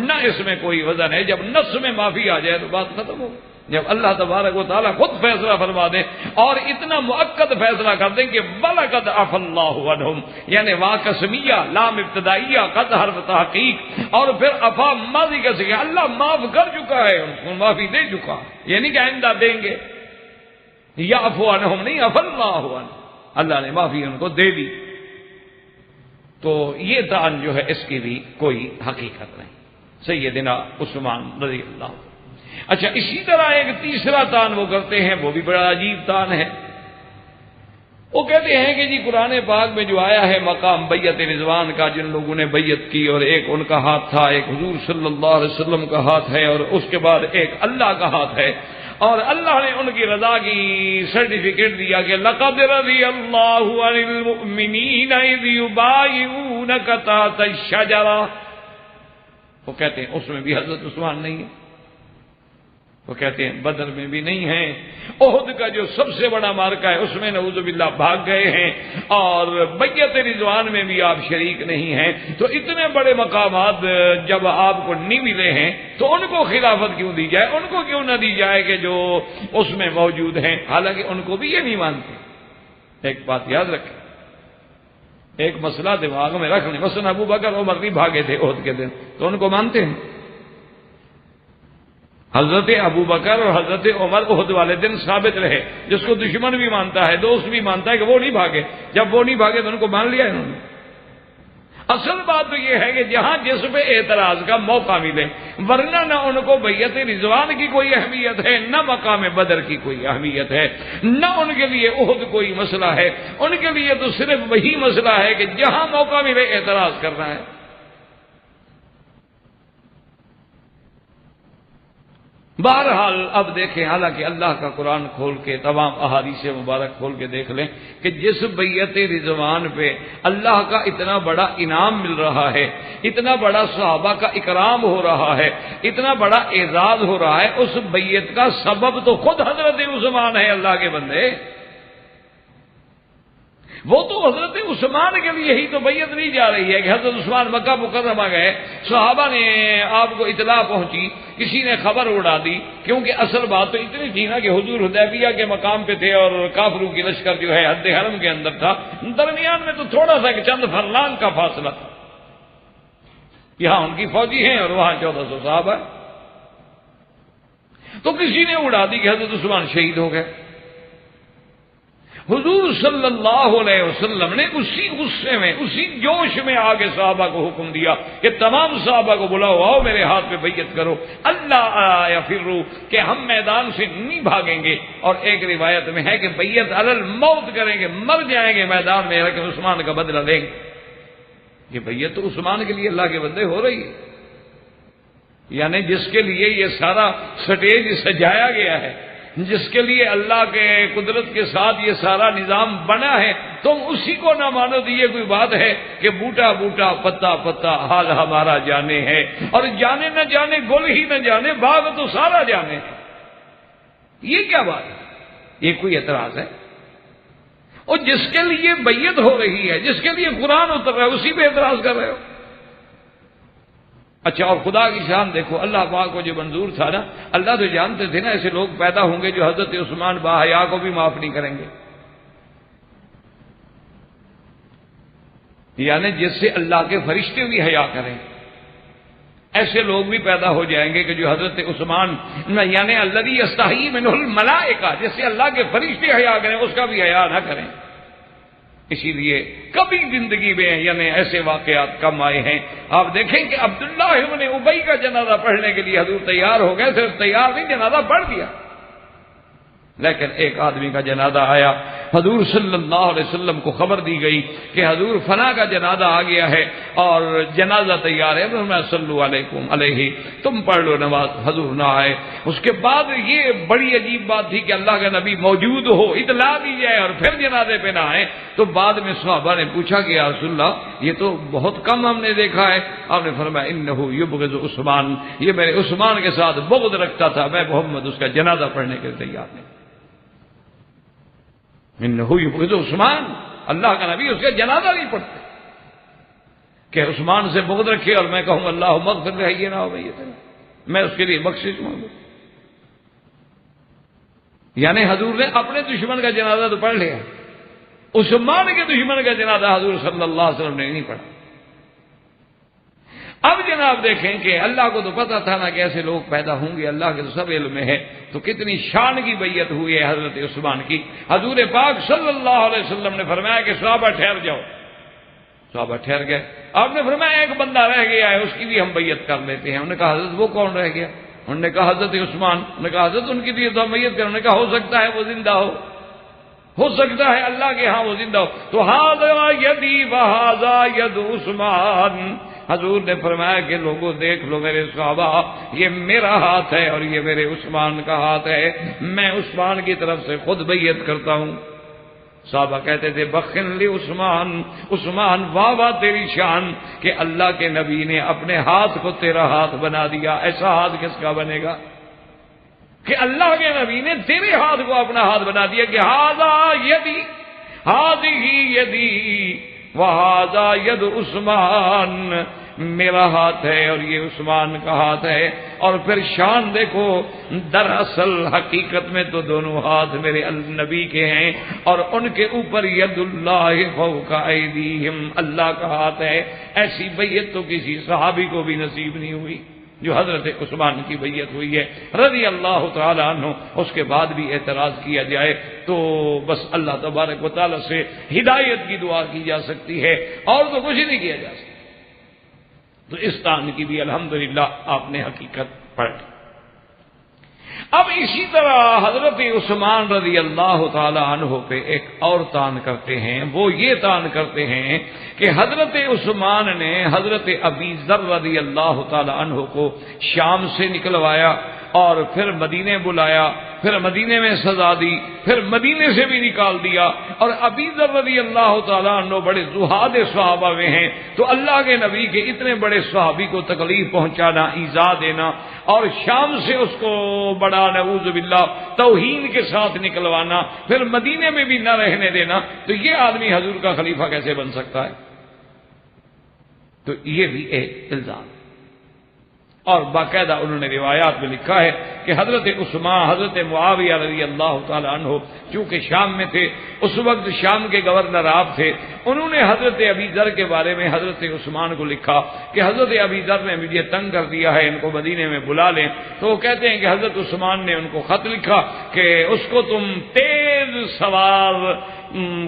نہ اس میں کوئی وزن ہے۔ جب نص میں معافی آ جائے تو بات ختم ہو، جب اللہ تبارک و تعالیٰ خود فیصلہ فرما دے اور اتنا مؤکد فیصلہ کر دیں کہ وَلَقَدْ عَفَا اللَّهُ عَنْهُمْ، یعنی واو قسمیہ، لام ابتدائیہ، قد حرف تحقیق، اور پھر عفا ماضی کا سیغہ، اللہ معاف کر چکا ہے، ان کو معافی دے چکا، یعنی کہ آئندہ دیں گے، یعفو عنہم نہیں، عفا اللہ عنہم، اللہ نے معافی ان کو دے دی۔ تو یہ دان جو ہے اس کی بھی کوئی حقیقت نہیں۔ سیدنا عثمان رضی اللہ عنہ۔ اچھا، اسی طرح ایک تیسرا تان وہ کرتے ہیں، وہ بھی بڑا عجیب تان ہے۔ وہ کہتے ہیں کہ جی قرآن پاک میں جو آیا ہے مقام بیعت رضوان کا، جن لوگوں نے بیعت کی، اور ایک ان کا ہاتھ تھا، ایک حضور صلی اللہ علیہ وسلم کا ہاتھ ہے، اور اس کے بعد ایک اللہ کا ہاتھ ہے، اور اللہ نے ان کی رضا کی سرٹیفکیٹ دیا کہ لقد رضی اللہ عن المؤمنین اذ یبایعونک تحت الشجرہ۔ وہ کہتے ہیں اس میں بھی حضرت عثمان نہیں ہے، وہ کہتے ہیں بدر میں بھی نہیں ہیں، احد کا جو سب سے بڑا مارکا ہے اس میں نعوذ باللہ بھاگ گئے ہیں، اور بیعت رضوان میں بھی آپ شریک نہیں ہیں۔ تو اتنے بڑے مقامات جب آپ کو نہیں ملے ہیں تو ان کو خلافت کیوں دی جائے، ان کو کیوں نہ دی جائے کہ جو اس میں موجود ہیں، حالانکہ ان کو بھی یہ نہیں مانتے۔ ایک بات یاد رکھیں، ایک مسئلہ دماغ میں رکھ لیں، مثلا ابو بکر عمر نہیں بھاگے تھے احد کے دن، تو ان کو مانتے ہیں؟ حضرت ابو بکر اور حضرت عمر احد والے دن ثابت رہے، جس کو دشمن بھی مانتا ہے، دوست بھی مانتا ہے کہ وہ نہیں بھاگے۔ جب وہ نہیں بھاگے تو ان کو مان لیا انہوں نے۔ اصل بات تو یہ ہے کہ جہاں جس پہ اعتراض کا موقع ملے، ورنہ نہ ان کو بیعت رضوان کی کوئی اہمیت ہے، نہ مقام بدر کی کوئی اہمیت ہے، نہ ان کے لیے احد کوئی مسئلہ ہے۔ ان کے لیے تو صرف وہی مسئلہ ہے کہ جہاں موقع ملے اعتراض کرنا ہے۔ بہرحال اب دیکھیں، حالانکہ اللہ کا قرآن کھول کے تمام احادیث مبارک کھول کے دیکھ لیں کہ جس بیعت رضوان پہ اللہ کا اتنا بڑا انعام مل رہا ہے، اتنا بڑا صحابہ کا اکرام ہو رہا ہے، اتنا بڑا اعزاز ہو رہا ہے، اس بیعت کا سبب تو خود حضرت عثمان ہے۔ اللہ کے بندے، وہ تو حضرت عثمان کے لیے ہی تو بیعت نہیں جا رہی ہے کہ حضرت عثمان مکہ مکرمہ گئے، صحابہ نے آپ کو اطلاع پہنچی، کسی نے خبر اڑا دی، کیونکہ اصل بات تو اتنی تھی نا کہ حضور حدیبیہ کے مقام پہ تھے اور کافروں کی لشکر جو ہے حد حرم کے اندر تھا، درمیان میں تو تھوڑا سا چند فرلانگ کا فاصلہ تھا، یہاں ان کی فوجی ہیں اور وہاں 1400 صحابہ، تو کسی نے اڑا دی کہ حضرت عثمان شہید ہو گئے۔ حضور صلی اللہ علیہ وسلم نے اسی غصے میں، اسی جوش میں آگے صحابہ کو حکم دیا کہ تمام صحابہ کو بلاؤ، آؤ میرے ہاتھ پہ بیعت کرو، اللہ یفروا، کہ ہم میدان سے نہیں بھاگیں گے، اور ایک روایت میں ہے کہ بیعت علی الموت کریں گے، مر جائیں گے میدان میں، لیکن عثمان کا بدلہ لیں گے۔ یہ بیعت تو عثمان کے لیے اللہ کے بندے ہو رہی ہے، یعنی جس کے لیے یہ سارا سٹیج سجایا گیا ہے، جس کے لیے اللہ کے قدرت کے ساتھ یہ سارا نظام بنا ہے، تم اسی کو نہ مانو تو یہ کوئی بات ہے کہ بوٹا بوٹا پتا پتا حال ہمارا جانے ہے، اور جانے نہ جانے گل ہی نہ جانے باغ تو سارا جانے۔ یہ کیا بات ہے؟ یہ کوئی اعتراض ہے؟ اور جس کے لیے بیعت ہو رہی ہے، جس کے لیے قرآن اتر رہا ہے، اسی پہ اعتراض کر رہے ہو؟ اچھا، اور خدا کی شان دیکھو، اللہ پاک کو جو منظور تھا نا، اللہ تو جانتے تھے نا ایسے لوگ پیدا ہوں گے جو حضرت عثمان باحیا کو بھی معاف نہیں کریں گے، یعنی جس سے اللہ کے فرشتے بھی حیا کریں، ایسے لوگ بھی پیدا ہو جائیں گے کہ جو حضرت عثمان، یعنی الذی یستحیی منہ الملائکہ، جس سے اللہ کے فرشتے حیا کریں، اس کا بھی حیا نہ کریں۔ اسی لیے کبھی زندگی میں یعنی ایسے واقعات کم آئے ہیں۔ آپ دیکھیں کہ عبداللہ ابن ابی کا جنازہ پڑھنے کے لیے حضور تیار ہو گئے، صرف تیار نہیں، جنازہ پڑھ دیا، لیکن ایک آدمی کا جنازہ آیا، حضور صلی اللہ علیہ وسلم کو خبر دی گئی کہ حضور فلاں کا جنازہ آ گیا ہے اور جنازہ تیار ہے، میں صلی علیکم علیہ، تم پڑھ لو نماز۔ حضور نہ آئے۔ اس کے بعد یہ بڑی عجیب بات تھی کہ اللہ کا نبی موجود ہو، اطلاع دی جائے اور پھر جنازے پہ نہ آئے۔ تو بعد میں صحابہ نے پوچھا کہ یا رسول اللہ، یہ تو بہت کم ہم نے دیکھا ہے۔ آپ نے فرمایا انہ یبغض عثمان، یہ میرے عثمان کے ساتھ بغض رکھتا تھا، میں محمد اس کا جنازہ پڑھنے کے لیے تیار نہیں۔ انہ یبغض عثمان، اللہ کا نبی اس کا جنازہ نہیں پڑھتے کہ عثمان سے بغض رکھے اور میں کہوں اللہم اغفر لہ، یہ نہ ہو بھائی، میں اس کے لیے بخشش مانگوں۔ یعنی حضور نے اپنے دشمن کا جنازہ تو پڑھ لیا، عثمان کے دشمن کا جنازہ حضور صلی اللہ علیہ وسلم نے نہیں پڑھا۔ اب جناب دیکھیں کہ اللہ کو تو پتا تھا نا کہ ایسے لوگ پیدا ہوں گے، اللہ کے تو سب علم میں ہے، تو کتنی شان کی بیعت ہوئی ہے حضرت عثمان کی۔ حضور پاک صلی اللہ علیہ وسلم نے فرمایا کہ صحابہ ٹھہر جاؤ، صحابہ ٹھہر گئے۔ آپ نے فرمایا ایک بندہ رہ گیا ہے، اس کی بھی ہم بیعت کر لیتے ہیں۔ انہوں نے کہا حضرت وہ کون رہ گیا؟ انہوں نے کہا حضرت عثمان۔ انہوں نے کہا حضرت ان کی بھی تو ہم بیعت کریں۔ انہوں نے کہا ہو سکتا ہے وہ زندہ ہو سکتا ہے اللہ کے ہاں وہ زندہ ہو۔ تو ھذا یدی وھذا ید عثمان، حضور نے فرمایا کہ لوگوں دیکھ لو میرے صحابہ، یہ میرا ہاتھ ہے اور یہ میرے عثمان کا ہاتھ ہے، میں عثمان کی طرف سے خود بیعت کرتا ہوں۔ صحابہ کہتے تھے بخن لی عثمان، عثمان واہ واہ تیری شان کہ اللہ کے نبی نے اپنے ہاتھ کو تیرا ہاتھ بنا دیا، ایسا ہاتھ کس کا بنے گا؟ کہ اللہ کے نبی نے تیرے ہاتھ کو اپنا ہاتھ بنا دیا کہ ہاذا یدی ہذہ یدی وہذا ید عثمان، میرا ہاتھ ہے اور یہ عثمان کا ہاتھ ہے. اور پھر شان دیکھو، دراصل حقیقت میں تو دونوں ہاتھ میرے نبی کے ہیں اور ان کے اوپر ید اللہ فوق ایدیہم، اللہ کا ہاتھ ہے. ایسی بیعت تو کسی صحابی کو بھی نصیب نہیں ہوئی جو حضرت عثمان کی بیعت ہوئی ہے رضی اللہ تعالی عنہ. اس کے بعد بھی اعتراض کیا جائے تو بس اللہ تبارک و تعالی سے ہدایت کی دعا کی جا سکتی ہے اور تو کچھ نہیں کیا جا سکتا. تو اس تان کی بھی الحمدللہ آپ نے حقیقت پڑھ لی. اب اسی طرح حضرت عثمان رضی اللہ تعالی عنہ پہ ایک اور تان کرتے ہیں. وہ یہ تان کرتے ہیں کہ حضرت عثمان نے حضرت ابی ذر رضی اللہ تعالی عنہ کو شام سے نکلوایا اور پھر مدینے بلایا، پھر مدینے میں سزا دی، پھر مدینے سے بھی نکال دیا. اور ابی ذر رضی اللہ تعالیٰ عنہ بڑے زہاد صحابہ میں ہیں، تو اللہ کے نبی کے اتنے بڑے صحابی کو تکلیف پہنچانا، ایذا دینا اور شام سے اس کو بڑا نعوذ باللہ توہین کے ساتھ نکلوانا، پھر مدینے میں بھی نہ رہنے دینا، تو یہ آدمی حضور کا خلیفہ کیسے بن سکتا ہے؟ تو یہ بھی ایک الزام. اور باقاعدہ انہوں نے روایات میں لکھا ہے کہ حضرت عثمان، حضرت معاویہ رضی اللہ تعالی عنہ چونکہ شام میں تھے، اس وقت شام کے گورنر آپ تھے، انہوں نے حضرت ابی ذر کے بارے میں حضرت عثمان کو لکھا کہ حضرت ابی ذر نے مجھے تنگ کر دیا ہے، ان کو مدینے میں بلا لیں. تو وہ کہتے ہیں کہ حضرت عثمان نے ان کو خط لکھا کہ اس کو تم تیز سوار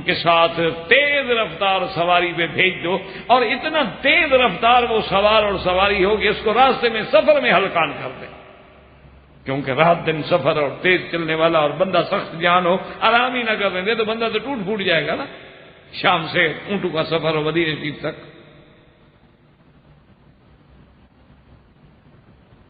کے ساتھ تیز رفتار سواری پہ بھیج دو، اور اتنا تیز رفتار وہ سوار اور سواری ہو کہ اس کو راستے میں سفر میں ہلکان کر دیں. کیونکہ رات دن سفر اور تیز چلنے والا اور بندہ سخت جان ہو، آرام ہی نہ کرنے دے تو بندہ تو ٹوٹ پھوٹ جائے گا نا. شام سے اونٹوں کا سفر ہو مدینے شریف تک.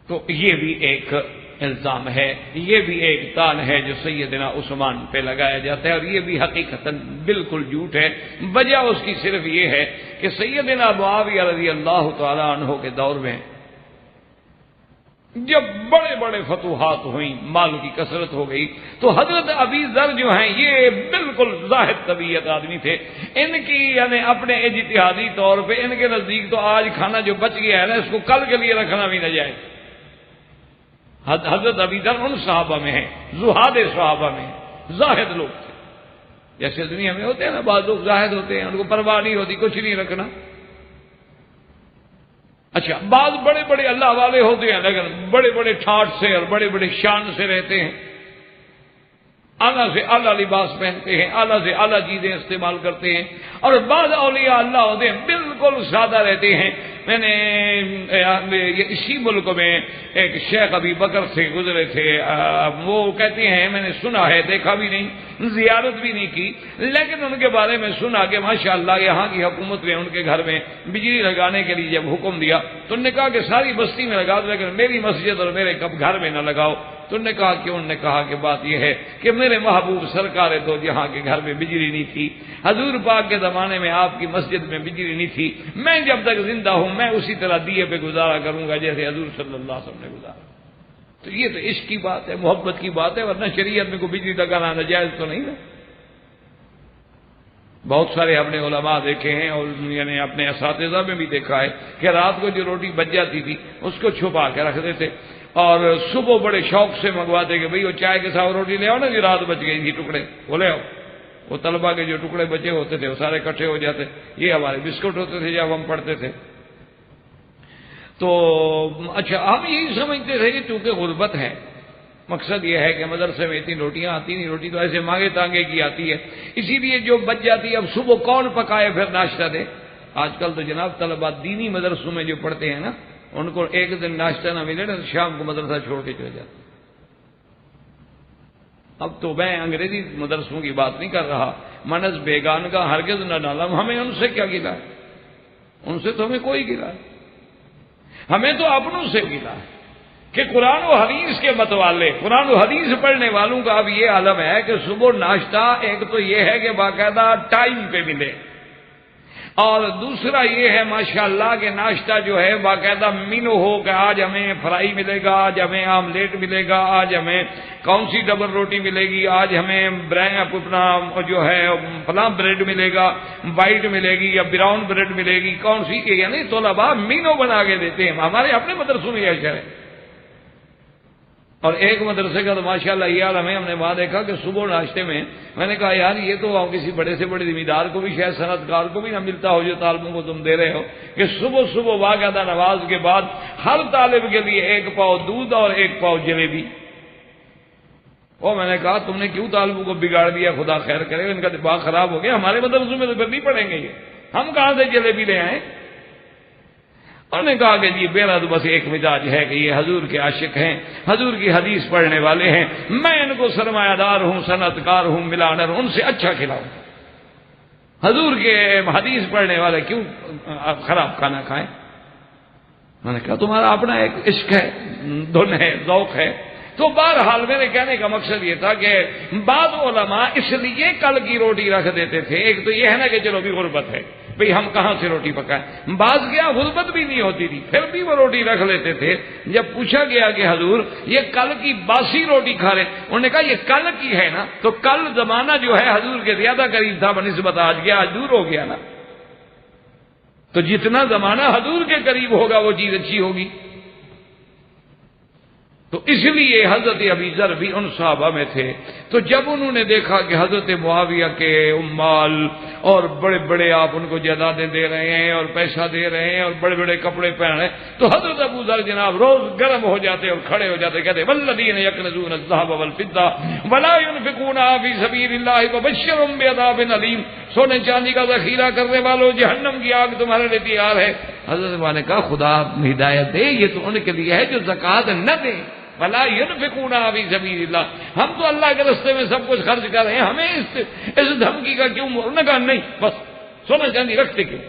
تو یہ بھی ایک الزام ہے، یہ بھی ایک تان ہے جو سیدنا عثمان پہ لگایا جاتا ہے، اور یہ بھی حقیقتاً بالکل جھوٹ ہے. وجہ اس کی صرف یہ ہے کہ سیدنا معاویہ رضی اللہ تعالی عنہ کے دور میں جب بڑے بڑے فتوحات ہوئیں، مال کی کثرت ہو گئی، تو حضرت ابی ذر جو ہیں یہ بالکل زاہد طبیعت آدمی تھے. ان کی یعنی اپنے اجتہادی طور پہ ان کے نزدیک تو آج کھانا جو بچ گیا ہے نا، اس کو کل کے لیے رکھنا بھی نہ جائے. حضرت ابی ذر ان صحابہ میں ہیں، زہاد صحابہ میں ہیں، زاہد لوگ تھے. جیسے دنیا میں ہوتے ہیں نا بعض لوگ زاہد ہوتے ہیں، ان کو پرواہ نہیں ہوتی، کچھ نہیں رکھنا. اچھا بعض بڑے بڑے اللہ والے ہوتے ہیں لیکن بڑے بڑے ٹھاٹ سے اور بڑے بڑے شان سے رہتے ہیں، اعلیٰ سے اعلیٰ لباس پہنتے ہیں، اعلیٰ سے اعلیٰ چیزیں استعمال کرتے ہیں. اور بعض اولیاء اللہ ہوتے ہیں بالکل سادہ رہتے ہیں. میں نے اسی ملک میں ایک شیخ ابی بکر سے گزرے تھے، وہ کہتے ہیں میں نے سنا ہے، دیکھا بھی نہیں، زیارت بھی نہیں کی، لیکن ان کے بارے میں سنا کہ ماشاءاللہ یہاں کی حکومت نے ان کے گھر میں بجلی لگانے کے لیے جب حکم دیا تو انہوں نے کہا کہ ساری بستی میں لگا دو لیکن میری مسجد اور میرے گھر میں نہ لگاؤ. تو انہوں نے کہا کہ انہوں نے کہا کہ بات یہ ہے کہ میرے محبوب سرکار دو جہاں کے گھر میں بجلی نہیں تھی، حضور پاک کے زمانے میں آپ کی مسجد میں بجلی نہیں تھی، میں جب تک زندہ ہوں میں اسی طرح دیے پہ گزارا کروں گا جیسے حضور صلی اللہ علیہ وسلم نے گزارا. تو یہ تو عشق کی بات ہے، محبت کی بات ہے، ورنہ شریعت میں کوئی بجلی لگانا ناجائز تو نہیں ہے. بہت سارے اپنے علماء دیکھے ہیں اور یعنی اپنے اساتذہ میں بھی دیکھا ہے کہ رات کو جو روٹی بچ جاتی تھی اس کو چھپا کے رکھتے تھے اور صبح بڑے شوق سے منگواتے کہ بھئی وہ چائے کے ساتھ روٹی لے آؤ نا جی، رات بچ گئی تھی ٹکڑے وہ لے آؤ. وہ طلبا کے جو ٹکڑے بچے ہوتے تھے وہ سارے اکٹھے ہو جاتے. یہ ہمارے بسکٹ ہوتے تھے جب ہم پڑھتے تھے. تو اچھا ہم یہی سمجھتے تھے کہ چونکہ غربت ہے، مقصد یہ ہے کہ مدرسے میں اتنی روٹیاں آتی نہیں، روٹی تو ایسے مانگے تانگے کی آتی ہے، اسی لیے جو بچ جاتی ہے اب صبح کون پکائے پھر ناشتہ دے. آج کل تو جناب طلبا دینی مدرسوں میں جو پڑھتے ہیں نا، ان کو ایک دن ناشتہ نہ ملے نا تو شام کو مدرسہ چھوڑ کے چلے جاتے. اب تو میں انگریزی مدرسوں کی بات نہیں کر رہا، منز بیگان کا ہرگز نہ ڈالا. ہمیں ان سے کیا گلا ہے؟ ان سے تو ہمیں کوئی گلا ہے، ہمیں تو اپنوں سے گلا ہے کہ قرآن و حدیث کے متوالے، قرآن و حدیث پڑھنے والوں کا اب یہ عالم ہے کہ صبح ناشتہ ایک تو یہ ہے کہ باقاعدہ ٹائم پہ ملے، اور دوسرا یہ ہے ماشاءاللہ کہ ناشتہ جو ہے باقاعدہ مینو ہو کہ آج ہمیں فرائی ملے گا، آج ہمیں آملیٹ ملے گا، آج ہمیں کون سی ڈبل روٹی ملے گی، آج ہمیں اپنا جو ہے فلاں بریڈ ملے گا، وائٹ ملے گی یا براؤن بریڈ ملے گی، کون سی، یعنی طلباء مینو بنا کے دیتے ہیں. ہمارے اپنے مدرسوں میں یہ ہے. اور ایک مدرسے کا تو ماشاءاللہ یہ عالم ہے، ہم نے وہاں دیکھا کہ صبح ناشتے میں نے کہا یار یہ تو کسی بڑے سے بڑے زمیندار کو بھی شاید صنعت کار کو بھی نہ ملتا ہو جو طالبوں کو تم دے رہے ہو، کہ صبح صبح باقاعدہ نماز کے بعد ہر طالب کے لیے 1 پاؤ دودھ اور 1 پاؤ جلیبی. اور میں نے کہا تم نے کیوں طالبوں کو بگاڑ دیا، خدا خیر کرے، ان کا دماغ خراب ہو گیا، ہمارے مدرسوں میں تو پھر نہیں پڑھیں گے یہ، ہم کہاں سے جلیبی لے آئیں. انہوں نے کہا کہ جی میرا تو بس ایک مزاج ہے کہ یہ حضور کے عاشق ہیں، حضور کی حدیث پڑھنے والے ہیں، میں ان کو سرمایہ دار ہوں، صنعت کار ہوں، ملانر، ان سے اچھا کھلاؤں. حضور کے حدیث پڑھنے والے کیوں خراب کھانا کھائیں. میں نے کہا تمہارا اپنا ایک عشق ہے، دھن ہے، ذوق ہے. تو بہرحال میرے کہنے کا مقصد یہ تھا کہ بعض علماء اس لیے کل کی روٹی رکھ دیتے تھے. ایک تو یہ ہے نا کہ چلو بھی غربت ہے، بھئی ہم کہاں سے روٹی پکائیں. بعض کیا غربت بھی نہیں ہوتی تھی پھر بھی وہ روٹی رکھ لیتے تھے. جب پوچھا گیا کہ حضور یہ کل کی باسی روٹی کھا رہے، انہوں نے کہا یہ کل کی ہے نا، تو کل زمانہ جو ہے حضور کے زیادہ قریب تھا بنسبت آج کے، آج دور ہو گیا نا. تو جتنا زمانہ حضور کے قریب ہوگا وہ چیز اچھی ہوگی. تو اس لیے حضرت ابی ذر بھی ان صحابہ میں تھے. تو جب انہوں نے دیکھا کہ حضرت معاویہ کے امال اور بڑے بڑے آپ ان کو جائیدادیں دے رہے ہیں اور پیسہ دے رہے ہیں اور بڑے بڑے کپڑے پہن رہے ہیں، تو حضرت ابو ذر جناب روز گرم ہو جاتے اور کھڑے ہو جاتے، کہتے والذین یکنزون الذهب والفضة ولا ينفقونها في سبيل الله فبشرهم بعذاب الیم. سونے چاندی کا ذخیرہ کرنے والوں، جہنم کی آگ تمہارے لیے تیار ہے. حضرت نے کہا خدا ہدایت دے، یہ تو ان کے لیے ہے جو زکوٰۃ نہ دیں. ولا ينفقونها في سبيل الله، ہم تو اللہ کے راستے میں سب کچھ خرچ کر رہے ہیں، ہمیں اس دھمکی کا کیوں؟ انہوں نے کہا نہیں بس سونا چاندی رکھتے کیوں.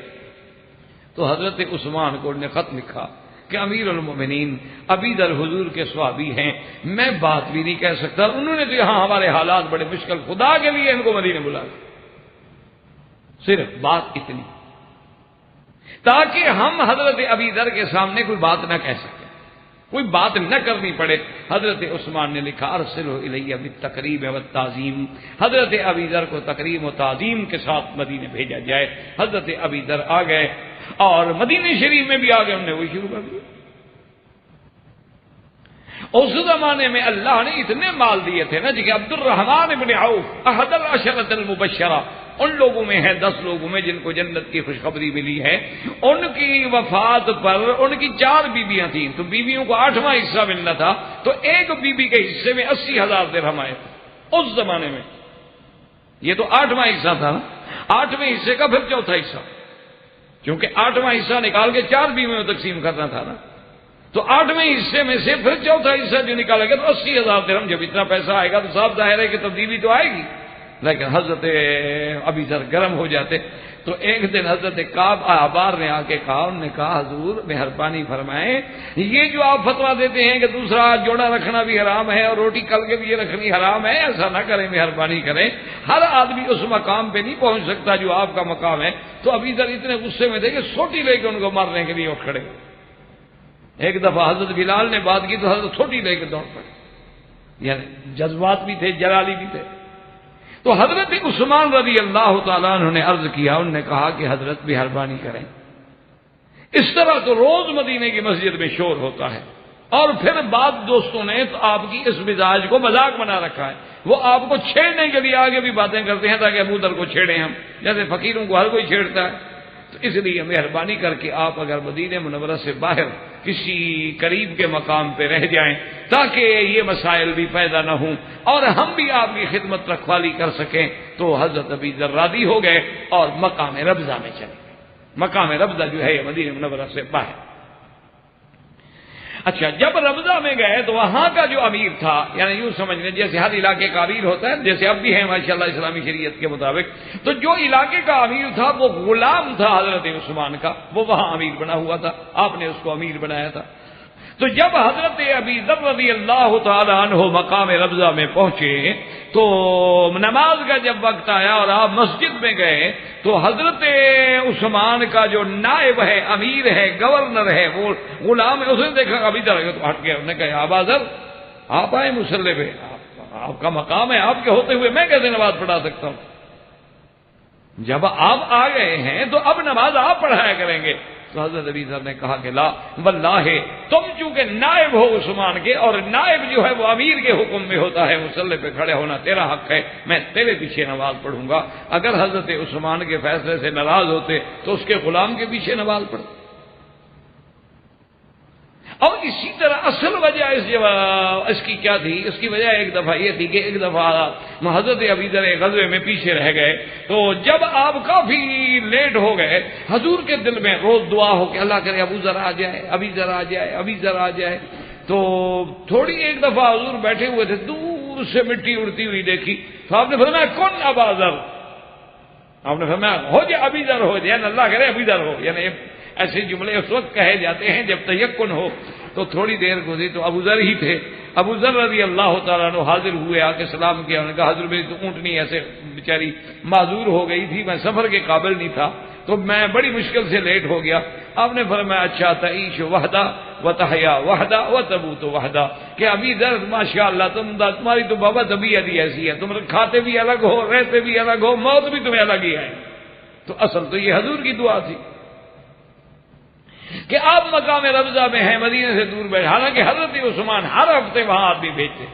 تو حضرت عثمان کو نے خط لکھا کہ امیر المومنین ابی ذر حضور کے صحابی ہیں، میں بات بھی نہیں کہہ سکتا. انہوں نے تو یہاں ہمارے حالات بڑے مشکل، خدا کے لیے ان کو مدینے بلا، صرف بات اتنی تاکہ ہم حضرت ابی ذر کے سامنے کوئی بات نہ کہہ سکیں، کوئی بات نہ کرنی پڑے. حضرت عثمان نے لکھا ارسلہ الیہ بالتکریم والتعظیم، حضرت ابی ذر کو تکریم و تعظیم کے ساتھ مدینے بھیجا جائے. حضرت ابی ذر آ گئے اور مدینے شریف میں بھی آ گئے، انہوں نے وہی شروع کر دیا. اس زمانے میں اللہ نے اتنے مال دیے تھے نا جی کہ عبد الرحمن بن عوف احد العشرۃ المبشرہ، ان لوگوں میں ہے 10 لوگوں میں جن کو جنت کی خوشخبری ملی ہے. ان کی وفات پر ان کی 4 بیویاں تھیں، تو بیویوں کو 8واں حصہ ملنا تھا، تو ایک بیوی کے حصے میں 80,000 درہم آئے تھے اس زمانے میں. یہ تو 8واں حصہ تھا نا، 8ویں حصے کا پھر 4تھا حصہ، کیونکہ 8واں حصہ نکال کے 4 بیویوں میں تقسیم کرنا تھا نا. تو 8ویں حصے میں سے پھر 4تھا حصہ جو نکالا گیا تو 80,000 درہم. جب اتنا پیسہ آئے گا تو صاف ظاہر ہے کہ تبدیلی تو آئے گی. لیکن حضرت ابی ذر گرم ہو جاتے. تو ایک دن حضرت کعب احبار نے آ کے کہا، انہوں نے کہا حضور مہربانی فرمائیں، یہ جو آپ فتویٰ دیتے ہیں کہ دوسرا جوڑا رکھنا بھی حرام ہے اور روٹی کل کے لیے رکھنی حرام ہے، ایسا نہ کریں، مہربانی کریں. ہر آدمی اس مقام پہ نہیں پہنچ سکتا جو آپ کا مقام ہے. تو ابی ذر اتنے غصے میں تھے کہ سوٹی لے کے ان کو مارنے کے لیے اٹھ کھڑے. ایک دفعہ حضرت بلال نے بات کی تو حضرت سوٹی لے کے دوڑ پڑے، یعنی جذبات بھی تھے، جلالی بھی تھے. تو حضرت عثمان رضی اللہ تعالیٰ عنہ نے عرض کیا، انہوں نے کہا کہ حضرت مہربانی کریں، اس طرح تو روز مدینے کی مسجد میں شور ہوتا ہے. اور پھر بعض دوستوں نے تو آپ کی اس مزاج کو مذاق بنا رکھا ہے، وہ آپ کو چھیڑنے کے لیے آگے بھی باتیں کرتے ہیں تاکہ ابو ذر کو چھیڑیں ہم، جیسے فقیروں کو ہر کوئی چھیڑتا ہے. تو اس لیے مہربانی کر کے آپ اگر مدینہ منورہ سے باہر کسی قریب کے مقام پہ رہ جائیں تاکہ یہ مسائل بھی پیدا نہ ہوں اور ہم بھی آپ کی خدمت رکھوالی کر سکیں. تو حضرت ابی ذر راضی ہو گئے اور مقام ربضہ میں چلے گئے. مقام ربضہ جو ہے یہ مدینہ منورہ سے باہر. اچھا، جب ربضہ میں گئے تو وہاں کا جو امیر تھا، یعنی یوں سمجھ لیں جیسے ہر علاقے کا امیر ہوتا ہے، جیسے اب بھی ہے ماشاءاللہ اسلامی شریعت کے مطابق، تو جو علاقے کا امیر تھا وہ غلام تھا حضرت عثمان کا، وہ وہاں امیر بنا ہوا تھا، آپ نے اس کو امیر بنایا تھا. تو جب حضرت ابی ذر رضی اللہ تعالی عنہ مقام ربضہ میں پہنچے تو نماز کا جب وقت آیا اور آپ مسجد میں گئے تو حضرت عثمان کا جو نائب ہے، امیر ہے، گورنر ہے، وہ غلام ہے، اس نے دیکھا ابھی ذر تو ہٹ گیا. انہوں نے کہا ابا ذر آپ آئے مصلی پہ، آپ کا مقام ہے، آپ کے ہوتے ہوئے میں کیسے نماز پڑھا سکتا ہوں؟ جب آپ آ گئے ہیں تو اب نماز آپ پڑھایا کریں گے. تو حضرت ابی ذر نے کہا کہ لا واللہ، تم چونکہ نائب ہو عثمان کے، اور نائب جو ہے وہ امیر کے حکم میں ہوتا ہے، مصلی پہ کھڑے ہونا تیرا حق ہے، میں تیرے پیچھے نماز پڑھوں گا. اگر حضرت عثمان کے فیصلے سے ناراض ہوتے تو اس کے غلام کے پیچھے نماز پڑھتے. اور اسی طرح اصل وجہ اس کی کیا تھی؟ اس کی وجہ ایک دفعہ یہ تھی کہ ایک دفعہ حضرت ابی ذر غزوے میں پیچھے رہ گئے. تو جب آپ کافی لیٹ ہو گئے، حضور کے دل میں روز دعا ہو کہ اللہ کرے ابو ذر آ جائے، ابی ذر آ جائے، ابی ذر آ جائے. تو تھوڑی ایک دفعہ حضور بیٹھے ہوئے تھے، دور سے مٹی اڑتی ہوئی دیکھی تو آپ نے فرمایا کون ابا ذر؟ آپ نے فرمایا ہو جائے ابی ذر ہو جائے، اللہ کرے ابی ذر ہو. یعنی ایسے جملے اس وقت کہے جاتے ہیں جب تیقن ہو. تو تھوڑی دیر گزری تو ابو ذر ہی تھے. ابو ذر رضی اللہ تعالیٰ عنہ حاضر ہوئے، آ کے سلام کیا. انہوں نے کہا حضور میری تو اونٹنی ایسے بیچاری معذور ہو گئی تھی، میں سفر کے قابل نہیں تھا تو میں بڑی مشکل سے لیٹ ہو گیا. آپ نے فرمایا اچھا تعیش وحدہ و تحیا وحدہ و تموت وحدہ، کہ ابھی ذر ماشاء اللہ تمہاری تو بابا طبیعت ہی ایسی ہے، تم کھاتے بھی الگ ہو، رہتے بھی الگ ہو، موت بھی تمہیں الگ ہی ہے. تو اصل تو یہ حضور کی دعا تھی کہ آپ مقام ربضہ میں ہیں، مدینے سے دور بیٹھے. حالانکہ حضرت عثمان ہر ہفتے وہاں آدمی بھیجتے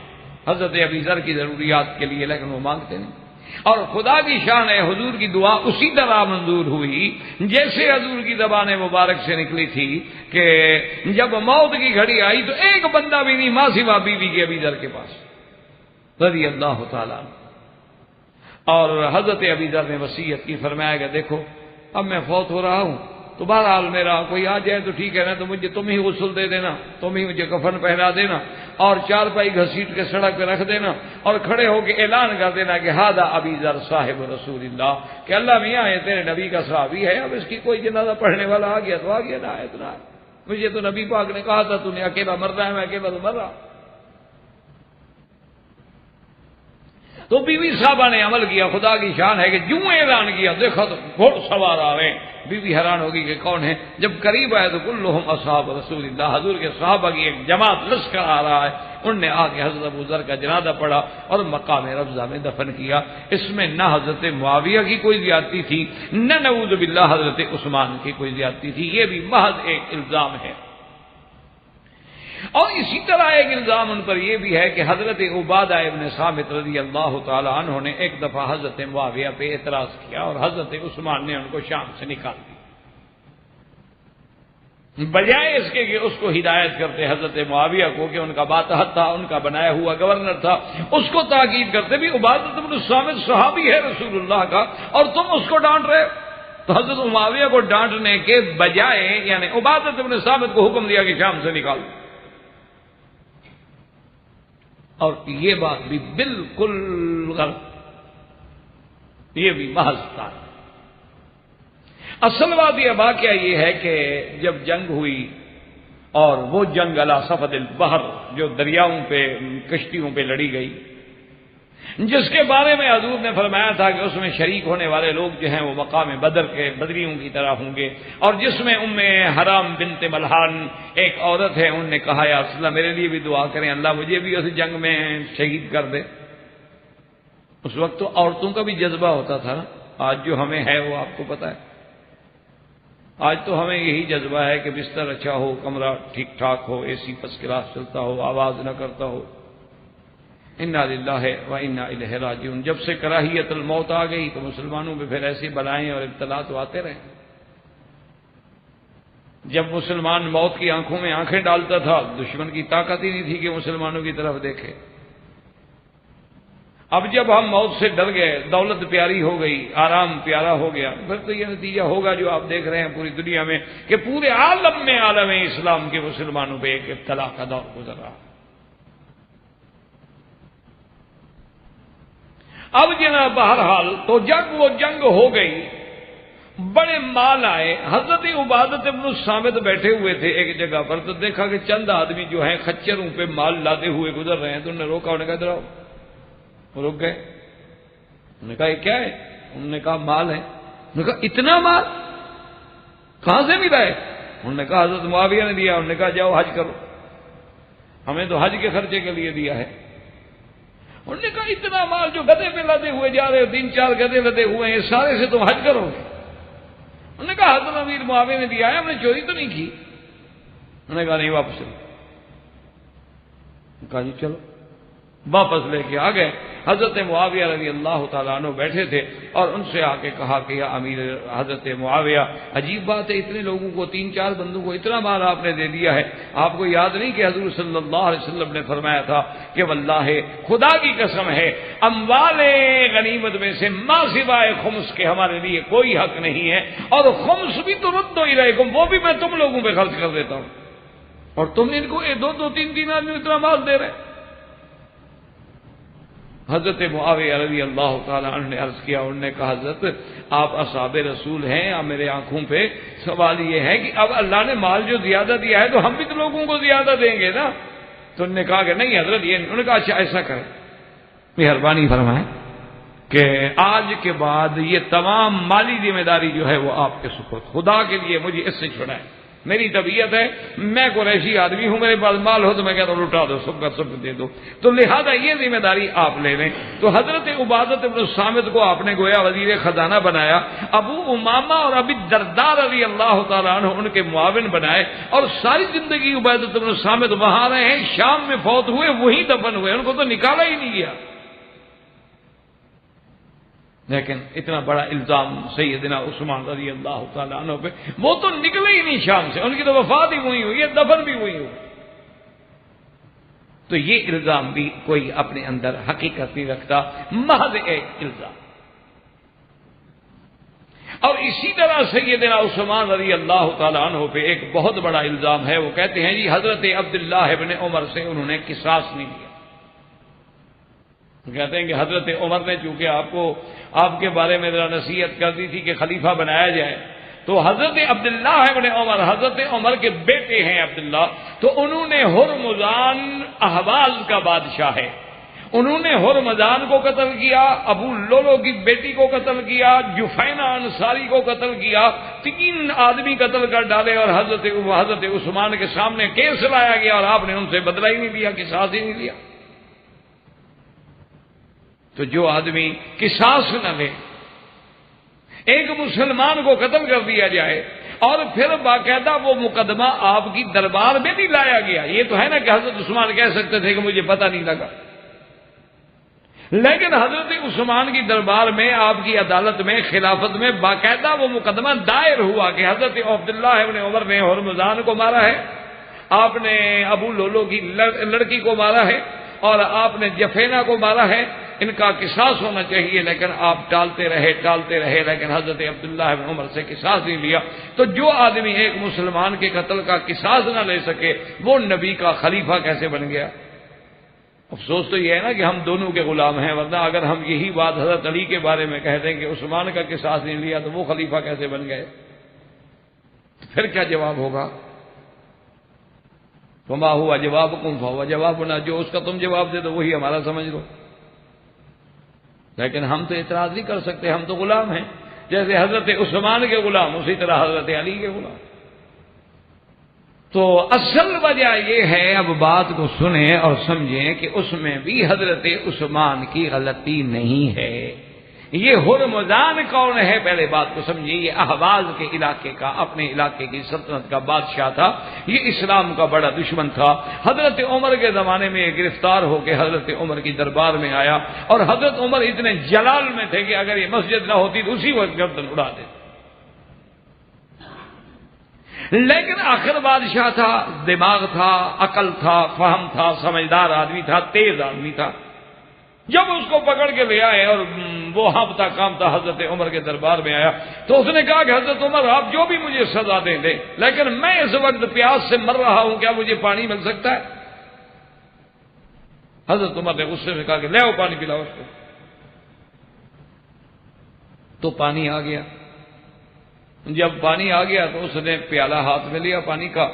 حضرت ابی ذر کی ضروریات کے لیے، لیکن وہ مانگتے نہیں. اور خدا کی شان ہے حضور کی دعا اسی طرح منظور ہوئی جیسے حضور کی زبان مبارک سے نکلی تھی کہ جب موت کی گھڑی آئی تو ایک بندہ بھی نہیں ماں سوا بیوی کے ابی ذر کے پاس رضی اللہ تعالیٰ. اور حضرت ابی ذر نے وصیت کی، فرمایا کہ دیکھو اب میں فوت ہو رہا ہوں تو بہرحال میرا کوئی آ جائے تو ٹھیک ہے نا، تو مجھے تم ہی غسل دے دینا، تم ہی مجھے کفن پہنا دینا اور چارپائی گھسیٹ کے سڑک پہ رکھ دینا اور کھڑے ہو کے اعلان کر دینا کہ ہادہ ابی ذر صاحب رسول اللہ، کہ اللہ میاں یہ تیرے نبی کا صحابی ہے، اب اس کی کوئی جنازہ پڑھنے والا آ گیا تو آ گیا، نہ آئے تو نہ آئے. مجھے تو نبی پاک نے کہا تھا تو نے اکیلا مر رہا ہے، میں اکیلا تو مر رہا. تو بیوی صاحبہ نے عمل کیا. خدا کی شان ہے کہ جو اعلان کیا دیکھا تو گھوڑ سوار آ رہے ہیں. بیوی حیران ہوگی کہ کون ہے. جب قریب آئے تو کلہم اصحاب رسول اللہ، حضور کے صحابہ کی ایک جماعت لشکر آ رہا ہے. انہوں نے آ کے حضرت ابو ذر کا جنازہ پڑھا اور مقام ربضہ میں دفن کیا. اس میں نہ حضرت معاویہ کی کوئی زیادتی تھی، نہ نعوذ باللہ حضرت عثمان کی کوئی زیادتی تھی. یہ بھی محض ایک الزام ہے. اور اسی طرح ایک الزام ان پر یہ بھی ہے کہ حضرت عبادہ ابن صامت رضی اللہ تعالی عنہ نے ایک دفعہ حضرت معاویہ پہ اعتراض کیا اور حضرت عثمان نے ان کو شام سے نکال دیا. بجائے اس کے کہ اس کو ہدایت کرتے حضرت معاویہ کو کہ ان کا ماتحت تھا، ان کا بنایا ہوا گورنر تھا، اس کو تاکید کرتے بھی عبادہ ابن صامت صحابی ہے رسول اللہ کا اور تم اس کو ڈانٹ رہے. تو حضرت معاویہ کو ڈانٹنے کے بجائے یعنی عبادہ ابن صامت کو حکم دیا کہ شام سے نکال دو. اور یہ بات بھی بالکل غلط، یہ بھی محض تھا. اصل بات یہ واقعہ یہ ہے کہ جب جنگ ہوئی اور وہ جنگ علی صفد البحر جو دریاؤں پہ کشتیوں پہ لڑی گئی، جس کے بارے میں حضور نے فرمایا تھا کہ اس میں شریک ہونے والے لوگ جو ہیں وہ مقام بدر کے بدریوں کی طرح ہوں گے، اور جس میں حرام بنت ملحان ایک عورت ہے، انہوں نے کہا یا رسول اللہ میرے لیے بھی دعا کریں، اللہ مجھے بھی اس جنگ میں شہید کر دے. اس وقت تو عورتوں کا بھی جذبہ ہوتا تھا نا. آج جو ہمیں ہے وہ آپ کو پتا ہے. آج تو ہمیں یہی جذبہ ہے کہ بستر اچھا ہو، کمرہ ٹھیک ٹھاک ہو، اے سی فرسٹ کلاس چلتا ہو، آواز نہ کرتا ہو. انا للہ و انا الیہ راجعون. جب سے کراہیت الموت آ گئی تو مسلمانوں پہ پھر ایسی بلائیں اور ابتلا تو آتے رہے. جب مسلمان موت کی آنکھوں میں آنکھیں ڈالتا تھا دشمن کی طاقت ہی نہیں تھی کہ مسلمانوں کی طرف دیکھے. اب جب ہم موت سے ڈر گئے، دولت پیاری ہو گئی، آرام پیارا ہو گیا، پھر تو یہ نتیجہ ہوگا جو آپ دیکھ رہے ہیں پوری دنیا میں کہ پورے عالم میں عالم اسلام کے مسلمانوں پہ ایک ابتلا کا دور گزر رہا. اب جناب بہرحال تو جب وہ جنگ ہو گئی بڑے مال آئے، حضرت عبادت ابن الصامت بیٹھے ہوئے تھے ایک جگہ پر، تو دیکھا کہ چند آدمی جو ہیں خچروں پہ مال لاتے ہوئے گزر رہے ہیں، تو انہوں نے روکا، انہوں نے کہا ادھر آؤ، وہ رک گئے، انہوں نے کہا یہ کیا ہے؟ انہوں نے کہا مال ہے۔ انہوں نے کہا اتنا مال کہاں سے ملا ہے؟ انہوں نے کہا حضرت معاویہ نے دیا۔ انہوں نے کہا جاؤ حج کرو، ہمیں تو حج کے خرچے کے لیے دیا ہے۔ انہوں نے کہا اتنا مال جو گدھے پہ لدے ہوئے جا رہے ہو، 3-4 گدھے لدے ہوئے ہیں، سارے سے تم حج کرو گے؟ انہوں نے کہا حضرت امیر معاویہ نے دیا ہے، ہم نے چوری تو نہیں کی۔ انہوں نے کہا نہیں، واپس چلو۔ کہا جی چلو، واپس لے کے آ گئے۔ حضرت معاویہ رضی اللہ تعالیٰ عنہ بیٹھے تھے اور ان سے آ کے کہا کہ یا امیر حضرت معاویہ، عجیب بات ہے، اتنے لوگوں کو، 3-4 بندوں کو اتنا مال آپ نے دے دیا ہے، آپ کو یاد نہیں کہ حضور صلی اللہ علیہ وسلم نے فرمایا تھا کہ واللہ خدا کی قسم ہے، اموال غنیمت میں سے ما سوائے خمس کے ہمارے لیے کوئی حق نہیں ہے، اور خمس بھی تردو الیکم، وہ بھی میں تم لوگوں پہ خرچ کر دیتا ہوں، اور تم ان کو 2-3 آدمی اتنا مال دے رہے ہیں۔ حضرت معاویہ رضی اللہ تعالیٰ عنہ نے عرض کیا، انہوں نے کہا حضرت آپ اصحاب رسول ہیں، اب میرے آنکھوں پہ سوال یہ ہے کہ اب اللہ نے مال جو زیادہ دیا ہے تو ہم بھی تو لوگوں کو زیادہ دیں گے نا؟ تو انہوں نے کہا کہ نہیں حضرت یہ، انہوں نے کہا اچھا ایسا کریں، مہربانی فرمائیں کہ آج کے بعد یہ تمام مالی ذمہ داری جو ہے وہ آپ کے سپرد، خدا کے لیے مجھے اس سے چھڑائیں، میری طبیعت ہے، میں قریشی آدمی ہوں، میرے پاس مال ہو تو میں کہتا ہوں لٹا دو، سب کا سب دے دو، تو لہذا یہ ذمہ داری آپ لے لیں۔ تو حضرت عبادت ابن الصامت کو آپ نے گویا وزیر خزانہ بنایا، ابو امامہ اور ابی الدرداء رضی اللہ تعالیٰ عنہ ان کے معاون بنائے، اور ساری زندگی عبادت ابن الصامت وہاں رہے ہیں، شام میں فوت ہوئے، وہیں دفن ہوئے، ان کو تو نکالا ہی نہیں گیا۔ لیکن اتنا بڑا الزام سیدنا عثمان رضی اللہ تعالیٰ عنہ پہ، وہ تو نکلے ہی نہیں شام سے، ان کی تو وفات ہی وہی ہوئی ہے، دفن بھی وہی ہوئی۔ تو یہ الزام بھی کوئی اپنے اندر حقیقت نہیں رکھتا، محض ایک الزام۔ اور اسی طرح سیدنا عثمان رضی اللہ تعالیٰ عنہ پہ ایک بہت بڑا الزام ہے، وہ کہتے ہیں جی حضرت عبداللہ ابن عمر سے انہوں نے قصاص نہیں لیا۔ کہتے ہیں کہ حضرت عمر نے چونکہ آپ کے بارے میں ذرا نصیحت کر دی تھی کہ خلیفہ بنایا جائے، تو حضرت عبداللہ ابن عمر، حضرت عمر کے بیٹے ہیں عبداللہ، تو انہوں نے ہرمزان احواز کا بادشاہ ہے، انہوں نے ہرمزان کو قتل کیا، ابو لولو کی بیٹی کو قتل کیا، جفینہ انصاری کو قتل کیا، 3 آدمی قتل کر ڈالے، اور حضرت عثمان کے سامنے کیس لایا گیا اور آپ نے ان سے بدلہ ہی نہیں لیا، قصاص ہی نہیں لیا۔ تو جو آدمی قصاص نہ لے، ایک مسلمان کو قتل کر دیا جائے اور پھر باقاعدہ وہ مقدمہ آپ کی دربار میں نہیں لایا گیا، یہ تو ہے نا کہ حضرت عثمان کہہ سکتے تھے کہ مجھے پتہ نہیں لگا، لیکن حضرت عثمان کی دربار میں، آپ کی عدالت میں، خلافت میں باقاعدہ وہ مقدمہ دائر ہوا کہ حضرت عبداللہ ابن عمر نے ہرمزان کو مارا ہے، آپ نے ابو لولو کی لڑکی کو مارا ہے، اور آپ نے جفینہ کو مارا ہے، ان کا قصاص ہونا چاہیے، لیکن آپ ٹالتے رہے، لیکن حضرت عبداللہ ابن عمر سے قصاص نہیں لیا۔ تو جو آدمی ایک مسلمان کے قتل کا قصاص نہ لے سکے، وہ نبی کا خلیفہ کیسے بن گیا؟ افسوس تو یہ ہے نا کہ ہم دونوں کے غلام ہیں، ورنہ اگر ہم یہی بات حضرت علی کے بارے میں کہہ دیں کہ عثمان کا قصاص نہیں لیا تو وہ خلیفہ کیسے بن گئے، پھر کیا جواب ہوگا؟ وما ہوا جوابکم فہو جوابنا، جو اس کا تم جواب دے دو وہی ہمارا سمجھ لو۔ لیکن ہم تو اعتراض نہیں کر سکتے، ہم تو غلام ہیں، جیسے حضرت عثمان کے غلام اسی طرح حضرت علی کے غلام۔ تو اصل وجہ یہ ہے، اب بات کو سنیں اور سمجھیں کہ اس میں بھی حضرت عثمان کی غلطی نہیں ہے۔ یہ ہرمزان کون ہے؟ پہلے بات کو سمجھیے، یہ احواز کے علاقے کا، اپنے علاقے کی سلطنت کا بادشاہ تھا، یہ اسلام کا بڑا دشمن تھا۔ حضرت عمر کے زمانے میں یہ گرفتار ہو کے حضرت عمر کی دربار میں آیا، اور حضرت عمر اتنے جلال میں تھے کہ اگر یہ مسجد نہ ہوتی تو اسی وقت گردن اڑا دیتے، لیکن آخر بادشاہ تھا، دماغ تھا، عقل تھا، فہم تھا، سمجھدار آدمی تھا، تیز آدمی تھا۔ جب اس کو پکڑ کے لے آئے اور وہ ہانپتا کانپتا حضرت عمر کے دربار میں آیا، تو اس نے کہا کہ حضرت عمر آپ جو بھی مجھے سزا دیں دیں، لیکن میں اس وقت پیاس سے مر رہا ہوں، کیا مجھے پانی مل سکتا ہے؟ حضرت عمر نے غصے میں کہا کہ لے آؤ پانی پلاؤ اس کو، تو پانی آ گیا۔ جب پانی آ گیا تو اس نے پیالہ ہاتھ میں لیا پانی کا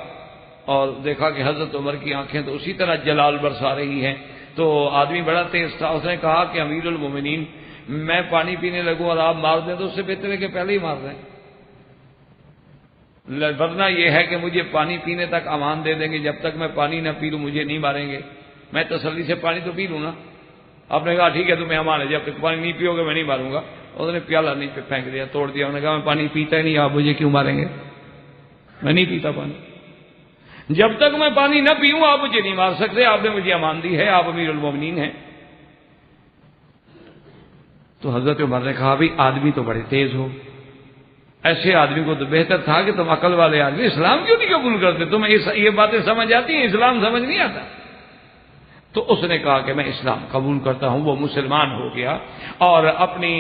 اور دیکھا کہ حضرت عمر کی آنکھیں تو اسی طرح جلال برسا رہی ہیں. تو آدمی بڑا تیز تھا، اس نے کہا کہ امیر المومنین میں پانی پینے لگوں اور آپ مار دیں تو اس سے بہتر ہے کہ پہلے ہی مار دیں، ورنہ یہ ہے کہ مجھے پانی پینے تک امان دے دیں گے، جب تک میں پانی نہ پی لوں مجھے نہیں ماریں گے، میں تسلی سے پانی تو پی لوں نا. آپ نے کہا ٹھیک ہے تمہیں امان ہے، جب تک پانی نہیں پیو گے میں نہیں ماروں گا. اس نے پیالہ نیچے پھینک دیا، توڑ دیا. انہوں نے کہا میں پانی پیتا ہی نہیں، آپ مجھے کیوں ماریں گے؟ میں نہیں پیتا پانی، جب تک میں پانی نہ پیوں آپ مجھے نہیں مار سکتے، آپ نے مجھے امان دی ہے، آپ امیر المومنین ہیں. تو حضرت عمر نے کہا بھی آدمی تو بڑے تیز ہو، ایسے آدمی کو تو بہتر تھا کہ تم عقل والے آدمی اسلام کیوں نہیں قبول کرتے؟ تمہیں یہ باتیں سمجھ آتی ہیں، اسلام سمجھ نہیں آتا. تو اس نے کہا کہ میں اسلام قبول کرتا ہوں. وہ مسلمان ہو گیا اور اپنی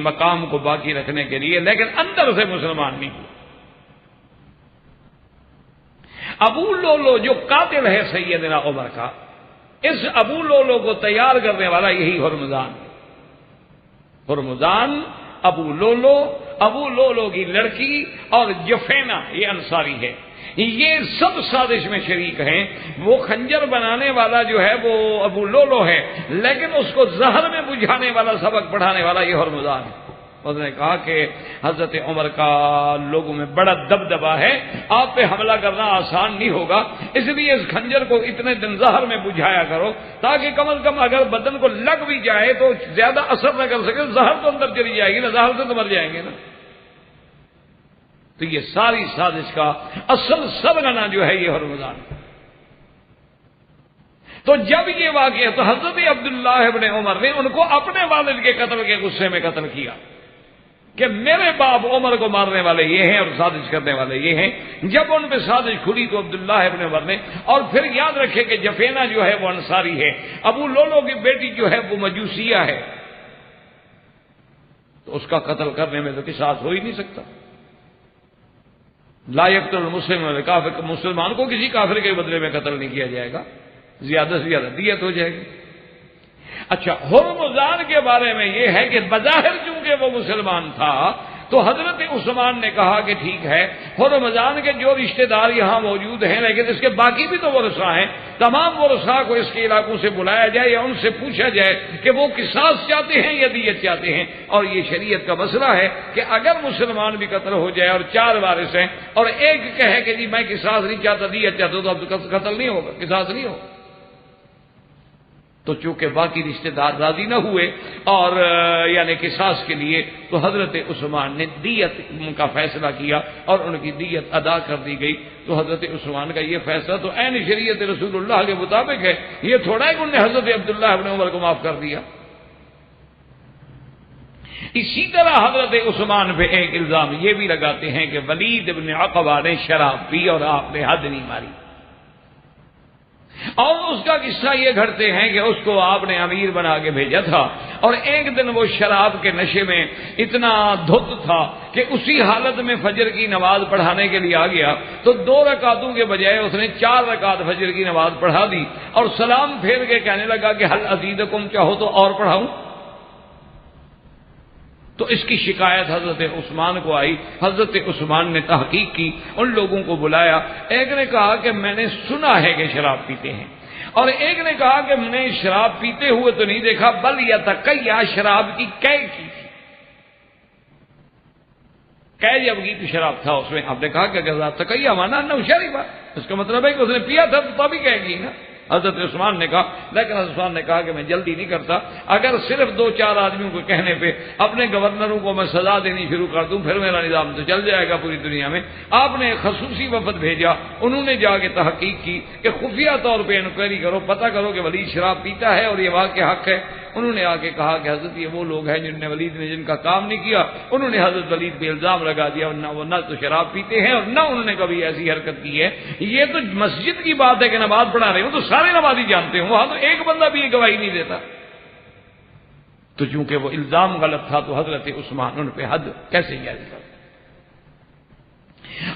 مقام کو باقی رکھنے کے لیے، لیکن اندر سے مسلمان نہیں ہوا. ابو لولو جو قاتل ہے سیدنا عمر کا، اس ابو لولو کو تیار کرنے والا یہی ہرمزان. ہرمزان، ابو لولو کی لڑکی اور جفینا یہ انصاری ہے، یہ سب سازش میں شریک ہیں. وہ خنجر بنانے والا جو ہے وہ ابو لولو ہے، لیکن اس کو زہر میں بجھانے والا، سبق پڑھانے والا یہ ہرمزان ہے. اس نے کہا کہ حضرت عمر کا لوگوں میں بڑا دبدبا ہے، آپ پہ حملہ کرنا آسان نہیں ہوگا، اس لیے اس خنجر کو اتنے دن زہر میں بجھایا کرو تاکہ کم از کم اگر بدن کو لگ بھی جائے تو زیادہ اثر نہ کر سکے. زہر تو اندر چلی جائے گی نا، زہر سے تو مر جائیں گے نا. تو یہ ساری سازش کا اصل سرغنہ جو ہے یہ ہرمزان. تو جب یہ واقعہ تو حضرت عبداللہ ابن عمر نے ان کو اپنے والد کے قتل کے غصے میں قتل کیا کہ میرے باپ عمر کو مارنے والے یہ ہیں اور سازش کرنے والے یہ ہیں. جب ان پہ سازش کھلی تو عبداللہ ابن عمر نے، اور پھر یاد رکھے کہ جفینا جو ہے وہ انصاری ہے، ابو لولو کی بیٹی جو ہے وہ مجوسیہ ہے، تو اس کا قتل کرنے میں تو قصاص ہو ہی نہیں سکتا. لا یقتل المسلم والکافر، مسلمان کو کسی کافر کے بدلے میں قتل نہیں کیا جائے گا، زیادہ سے زیادہ دیت ہو جائے گی. اچھا، ہرمزان کے بارے میں یہ ہے کہ بظاہر چونکہ وہ مسلمان تھا تو حضرت عثمان نے کہا کہ ٹھیک ہے ہرمزان کے جو رشتہ دار یہاں موجود ہیں لیکن اس کے باقی بھی تو ورثاء ہیں، تمام ورثاء کو اس کے علاقوں سے بلایا جائے یا ان سے پوچھا جائے کہ وہ قصاص چاہتے ہیں یا دیت چاہتے ہیں. اور یہ شریعت کا مسئلہ ہے کہ اگر مسلمان بھی قتل ہو جائے اور 4 وارث ہیں اور ایک کہے کہ جی میں قصاص نہیں چاہتا دیت چاہتا تو اب قتل نہیں ہوگا، قصاص نہیں ہوگا. تو چونکہ باقی رشتہ دار راضی نہ ہوئے اور یعنی قصاص کے لیے، تو حضرت عثمان نے دیت کا فیصلہ کیا اور ان کی دیت ادا کر دی گئی. تو حضرت عثمان کا یہ فیصلہ تو عین شریعت رسول اللہ کے مطابق ہے. یہ تھوڑا ہے کہ انہوں نے حضرت عبداللہ ابن عمر کو معاف کر دیا. اسی طرح حضرت عثمان پہ ایک الزام یہ بھی لگاتے ہیں کہ ولید ابن عقبہ نے شراب پی اور آپ نے حد نہیں ماری. اور اس کا قصہ یہ گھڑتے ہیں کہ اس کو آپ نے امیر بنا کے بھیجا تھا اور ایک دن وہ شراب کے نشے میں اتنا دھت تھا کہ اسی حالت میں فجر کی نماز پڑھانے کے لیے آ گیا. تو 2 رکعتوں کے بجائے اس نے 4 رکعت فجر کی نماز پڑھا دی اور سلام پھیر کے کہنے لگا کہ حل ازیدکم، چاہو تو اور پڑھاؤں. تو اس کی شکایت حضرت عثمان کو آئی. حضرت عثمان نے تحقیق کی، ان لوگوں کو بلایا. ایک نے کہا کہ میں نے سنا ہے کہ شراب پیتے ہیں، اور ایک نے کہا کہ میں نے شراب پیتے ہوئے تو نہیں دیکھا، بل یا تقیا شراب کی قے کی تھی. قے جب کی تو شراب تھا اس میں. آپ نے کہا کہ اگر تقیا مانا نہ شریبہ، اس کا مطلب ہے کہ اس نے پیا تھا تو تبھی کہے گی نا. حضرت عثمان نے کہا، لیکن حضرت عثمان نے کہا کہ میں جلدی نہیں کرتا، اگر صرف 2-4 آدمیوں کو کہنے پہ اپنے گورنروں کو میں سزا دینی شروع کر دوں پھر میرا نظام تو چل جائے گا پوری دنیا میں. آپ نے خصوصی وفد بھیجا، انہوں نے جا کے تحقیق کی کہ خفیہ طور پہ انکوائری کرو، پتہ کرو کہ ولید شراب پیتا ہے اور یہ واقع حق ہے. انہوں نے آ کے کہا کہ حضرت یہ وہ لوگ ہیں جن نے ولید نے جن کا کام نہیں کیا. انہوں نے حضرت ولید پہ الزام لگا دیا، وہ نہ تو شراب پیتے ہیں اور نہ انہوں نے کبھی ایسی حرکت کی ہے. یہ تو مسجد کی بات ہے کہ نماز پڑھا رہے ہوں تو سارے نمازی جانتے ہوں، وہاں تو ایک بندہ بھی یہ گواہی نہیں دیتا. تو چونکہ وہ الزام غلط تھا تو حضرت عثمان ان پہ حد کیسے جاری کر.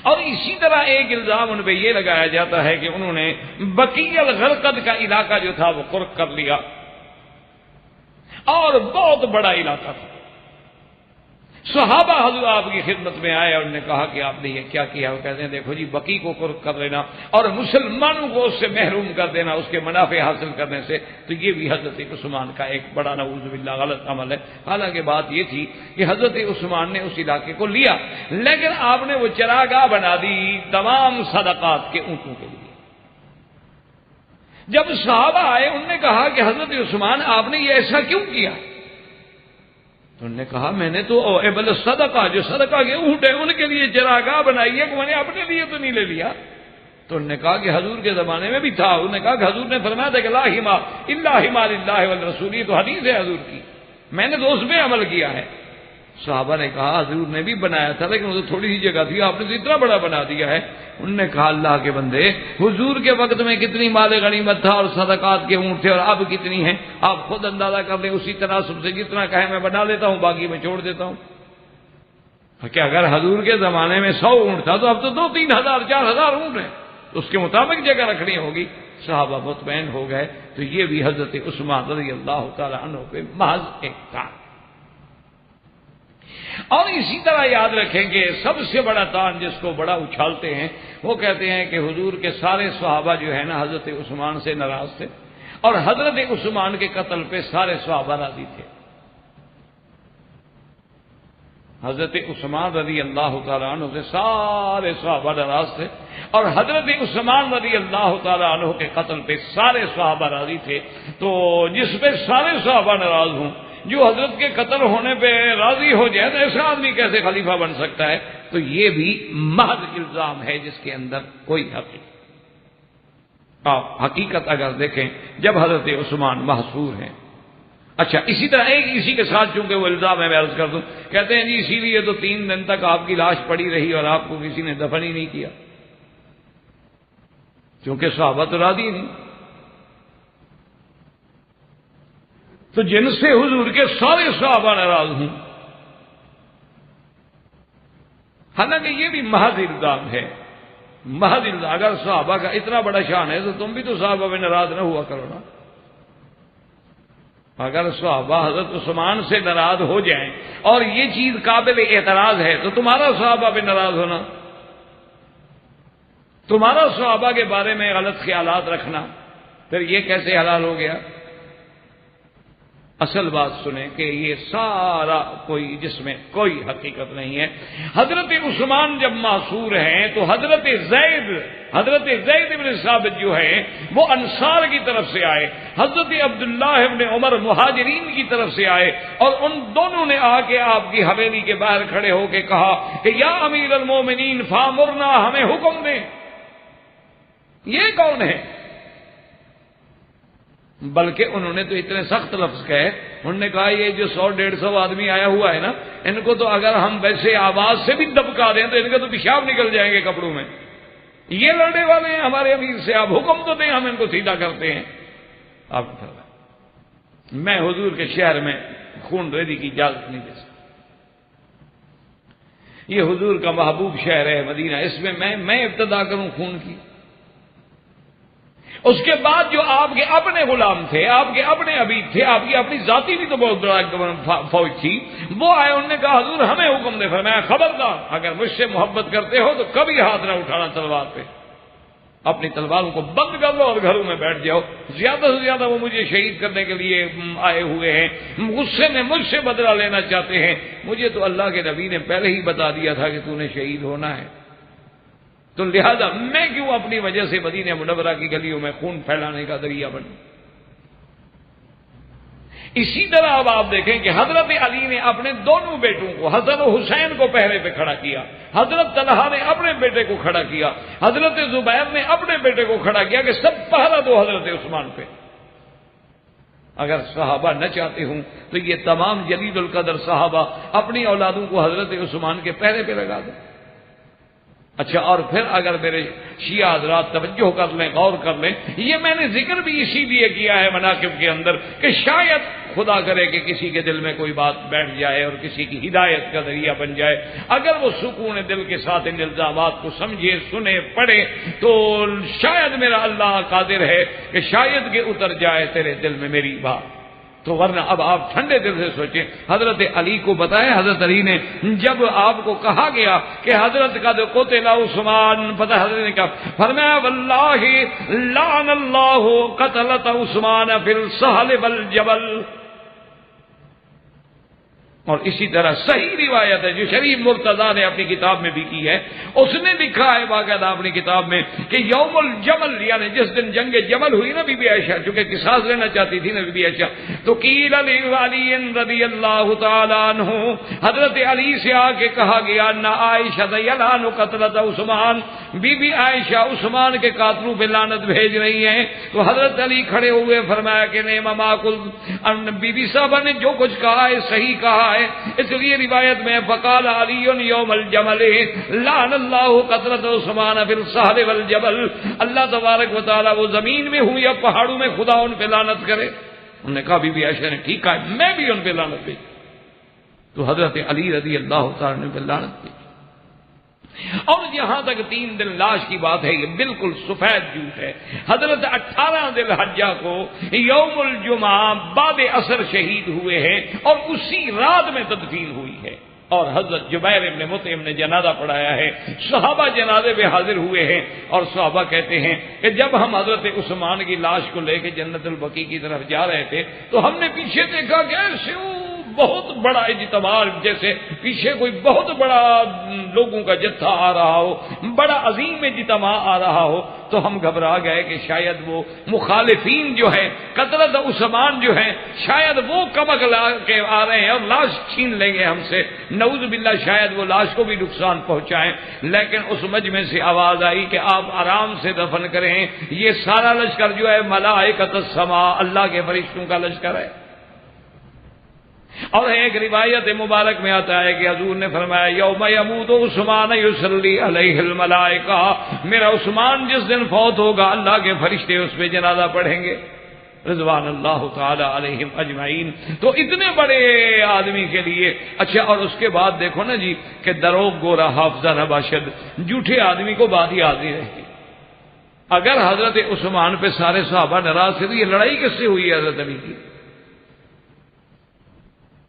اور اسی طرح ایک الزام ان پہ یہ لگایا جاتا ہے کہ انہوں نے بقیع الغرقد کا علاقہ جو تھا وہ قرق کر لیا، اور بہت بڑا علاقہ تھا. صحابہ حضور آپ کی خدمت میں آئے اور انہوں نے کہا کہ آپ نے یہ کیا کیا؟ وہ کہتے ہیں دیکھو جی، بقی کو قرب کر لینا اور مسلمانوں کو اس سے محروم کر دینا اس کے منافع حاصل کرنے سے، تو یہ بھی حضرت عثمان کا ایک بڑا نعوذ باللہ غلط عمل ہے۔ حالانکہ بات یہ تھی کہ حضرت عثمان نے اس علاقے کو لیا، لیکن آپ نے وہ چراگاہ بنا دی تمام صدقات کے اونٹوں کے لیے۔ جب صحابہ آئے انہوں نے کہا کہ حضرت عثمان آپ نے یہ ایسا کیوں کیا؟ تو انہوں نے کہا میں نے تو ابل صدقہ، جو صدقہ کے اونٹ ہیں ان کے لیے چراگاہ بنائی ہے، کہ میں نے اپنے لیے تو نہیں لے لیا۔ تو انہوں نے کہا کہ حضور کے زمانے میں بھی تھا، انہوں نے کہا کہ حضور نے فرمایا تھا کہ لا حما الا حما للہ والرسول، یہ تو حدیث ہے حضور کی، میں نے تو اس میں عمل کیا ہے۔ صحابہ نے کہا حضور نے بھی بنایا تھا لیکن وہ تو تھوڑی سی جگہ تھی، آپ نے تو اتنا بڑا بنا دیا ہے۔ انہوں نے کہا اللہ کے بندے، حضور کے وقت میں کتنی مال غنیمت تھا اور صدقات کے اونٹ تھے، اور اب کتنی ہیں آپ خود اندازہ کر لیں، اسی تناسب سے جتنا کہیں میں بنا لیتا ہوں، باقی میں چھوڑ دیتا ہوں۔ کہ اگر حضور کے زمانے میں 100 اونٹ تھا تو اب تو 2-3 ہزار 4,000 اونٹ ہیں، تو اس کے مطابق جگہ رکھنی ہوگی۔ صحابہ مطمئن ہو گئے۔ تو یہ بھی حضرت عثمان رضی اللہ تعالی عنہ پہ محض ایک تان۔ اور اسی طرح یاد رکھیں کہ سب سے بڑا تان جس کو بڑا اچھالتے ہیں، وہ کہتے ہیں کہ حضور کے سارے صحابہ جو ہے نا حضرت عثمان سے ناراض تھے، اور حضرت عثمان کے قتل پہ سارے صحابہ راضی تھے۔ حضرت عثمان رضی اللہ تعالیٰ عنہ سے سارے صحابہ ناراض تھے، اور حضرت عثمان رضی اللہ تعالیٰ عنہ کے قتل پہ سارے صحابہ راضی تھے۔ تو جس پہ سارے صحابہ ناراض ہوں، جو حضرت کے قتل ہونے پہ راضی ہو جائے، تو ایسا آدمی کیسے خلیفہ بن سکتا ہے؟ تو یہ بھی محض الزام ہے جس کے اندر کوئی حقیقت۔ آپ حقیقت اگر دیکھیں جب حضرت عثمان محصور ہیں۔ اچھا، اسی طرح اسی کے ساتھ چونکہ وہ الزام ہے میں عرض کر دوں، کہتے ہیں جی اسی لیے تو 3 دن تک آپ کی لاش پڑی رہی اور آپ کو کسی نے دفن ہی نہیں کیا، کیونکہ صحابہ تو راضی نہیں۔ تو جن سے حضور کے سارے صحابہ ناراض ہوں، حالانکہ یہ بھی محض الزام ہے، محض الزام۔ اگر صحابہ کا اتنا بڑا شان ہے تو تم بھی تو صحابہ میں ناراض نہ ہوا کرو نا۔ اگر صحابہ حضرت عثمان سے ناراض ہو جائیں اور یہ چیز قابل اعتراض ہے تو تمہارا صحابہ پہ ناراض ہونا، تمہارا صحابہ کے بارے میں غلط خیالات رکھنا، پھر یہ کیسے حلال ہو گیا؟ اصل بات سنیں کہ یہ سارا جس میں کوئی حقیقت نہیں ہے۔ حضرت عثمان جب معصور ہیں تو حضرت زید بن ثابت جو ہے وہ انصار کی طرف سے آئے، حضرت عبداللہ ابن عمر مہاجرین کی طرف سے آئے، اور ان دونوں نے آ کے آپ کی حویلی کے باہر کھڑے ہو کے کہا کہ یا امیر المومنین فامرنا، ہمیں حکم دیں۔ یہ کون ہے؟ بلکہ انہوں نے تو اتنے سخت لفظ کہے، انہوں نے کہا یہ جو 100-150 آدمی آیا ہوا ہے نا، ان کو تو اگر ہم ویسے آواز سے بھی دبکا دیں تو ان کے تو پیشاب نکل جائیں گے کپڑوں میں، یہ لڑنے والے ہیں ہمارے امیر سے، آپ حکم تو دیں، ہم ان کو سیدھا کرتے ہیں۔ آپ میں حضور کے شہر میں خون ریزی کی اجازت نہیں دے سکتا، یہ حضور کا محبوب شہر ہے مدینہ، اس میں میں ابتدا کروں خون کی؟ اس کے بعد جو آپ کے اپنے غلام تھے، آپ کے اپنے عبید تھے، آپ کی اپنی ذاتی بھی تو بہت بڑا فوج تھی، وہ آئے، انہوں نے کہا حضور ہمیں حکم دے۔ فرمایا خبردار، اگر مجھ سے محبت کرتے ہو تو کبھی ہاتھ نہ اٹھانا تلوار پہ، اپنی تلواروں کو بند کر لو اور گھروں میں بیٹھ جاؤ۔ زیادہ سے زیادہ وہ مجھے شہید کرنے کے لیے آئے ہوئے ہیں، غصے میں مجھ سے بدلہ لینا چاہتے ہیں، مجھے تو اللہ کے نبی نے پہلے ہی بتا دیا تھا کہ تو نے شہید ہونا ہے، تو لہذا میں کیوں اپنی وجہ سے مدینہ منورہ کی گلیوں میں خون پھیلانے کا ذریعہ بنوں؟ اسی طرح اب آپ دیکھیں کہ حضرت علی نے اپنے دونوں بیٹوں کو، حسن و حسین کو پہرے پہ کھڑا کیا، حضرت طلحہ نے اپنے بیٹے کو کھڑا کیا، حضرت زبیر نے اپنے بیٹے کو کھڑا کیا کہ سب پہرا دو حضرت عثمان پہ۔ اگر صحابہ نہ چاہتے ہوں تو یہ تمام جلیل القدر صحابہ اپنی اولادوں کو حضرت عثمان کے پہرے پہ لگا دیں۔ اچھا، اور پھر اگر میرے شیعہ حضرات توجہ کر لیں، غور کر لیں، یہ میں نے ذکر بھی اسی لیے کیا ہے مناقب کے اندر کہ شاید خدا کرے کہ کسی کے دل میں کوئی بات بیٹھ جائے اور کسی کی ہدایت کا ذریعہ بن جائے، اگر وہ سکون دل کے ساتھ ان الزامات کو سمجھے، سنے، پڑھے، تو شاید میرا اللہ قادر ہے کہ شاید کہ اتر جائے تیرے دل میں میری بات، تو ورنہ اب آپ ٹھنڈے دل سے سوچیں، حضرت علی کو بتائیں، حضرت علی نے جب آپ کو کہا گیا کہ حضرت کا قتل عثمان، پتہ حضرت نے کہا، فرمایا واللہ لعن اللہ قتلت عثمان فی السہل والجبل. اور اسی طرح صحیح روایت ہے جو شریف مرتضیٰ نے اپنی کتاب میں بھی کی ہے، اس نے لکھا ہے باقاعدہ اپنی کتاب میں کہ یوم الجمل، یعنی جس دن جنگ جمل ہوئی نا بی بی عائشہ، چونکہ قصاص لینا چاہتی تھی نا بی بی عائشہ، تو قیل لعلی رضی اللہ تعالیٰ عنہ، حضرت علی سے آ کے کہا گیا نہ عائشہ یلعن قتلۃ عثمان، بی بی عائشہ عثمان کے قاتلوں پہ لعنت بھیج رہی ہیں. تو حضرت علی کھڑے ہوئے فرمایا کہ نعم ما قلت، بی بی صاحبہ نے جو کچھ کہا ہے صحیح کہا ہے. اس لیے روایت میں فقال علی یوم الجمل لعن اللہ قتلۃ عثمان فی السہل والجبل، اللہ تبارک و تعالی وہ زمین میں ہوں یا پہاڑوں میں خدا ان پہ لعنت کرے. انہوں نے کہا بی بی عائشہ نے ٹھیک کہا، میں بھی ان پہ لعنت بھیج. تو حضرت علی رضی اللہ تعالی نے پہ لعنت بھیج. اور یہاں تک 3 دن لاش کی بات ہے، یہ بالکل سفید جھوٹ ہے. حضرت 18 ذی الحجہ کو یوم الجمعہ بعد عصر شہید ہوئے ہیں اور اسی رات میں تدفین ہوئی ہے. اور حضرت جبیر ابن مطعم نے جنازہ پڑھایا ہے، صحابہ جنازے پہ حاضر ہوئے ہیں. اور صحابہ کہتے ہیں کہ جب ہم حضرت عثمان کی لاش کو لے کے جنت البقیع کی طرف جا رہے تھے تو ہم نے پیچھے دیکھا کہ ایسے بہت بڑا اجتماع، جیسے پیچھے کوئی بہت بڑا لوگوں کا جتھا آ رہا ہو، بڑا عظیم اجتماع آ رہا ہو. تو ہم گھبرا گئے کہ شاید وہ مخالفین جو ہے قتلۃ عثمان جو ہے شاید وہ کمک لا کے آ رہے ہیں اور لاش چھین لیں گے ہم سے، نعوذ باللہ شاید وہ لاش کو بھی نقصان پہنچائیں. لیکن اس مجمع سے آواز آئی کہ آپ آرام سے دفن کریں، یہ سارا لشکر جو ہے ملائکۃ السماء، اللہ کے فرشتوں کا لشکر ہے. اور ایک روایت مبارک میں آتا ہے کہ حضور نے فرمایا یوم یموت عثمان یصلی علیہ الملائکہ، میرا عثمان جس دن فوت ہوگا اللہ کے فرشتے اس پہ جنازہ پڑھیں گے رضوان اللہ تعالی علیہم اجمعین. تو اتنے بڑے آدمی کے لیے اچھا. اور اس کے بعد دیکھو نا جی کہ دروغ گورا حافظہ نباشد، جھوٹے آدمی کو بات ہی آتی رہتی. اگر حضرت عثمان پہ سارے صحابہ ناراض تھے تو یہ لڑائی کس سے ہوئی حضرت علی کی؟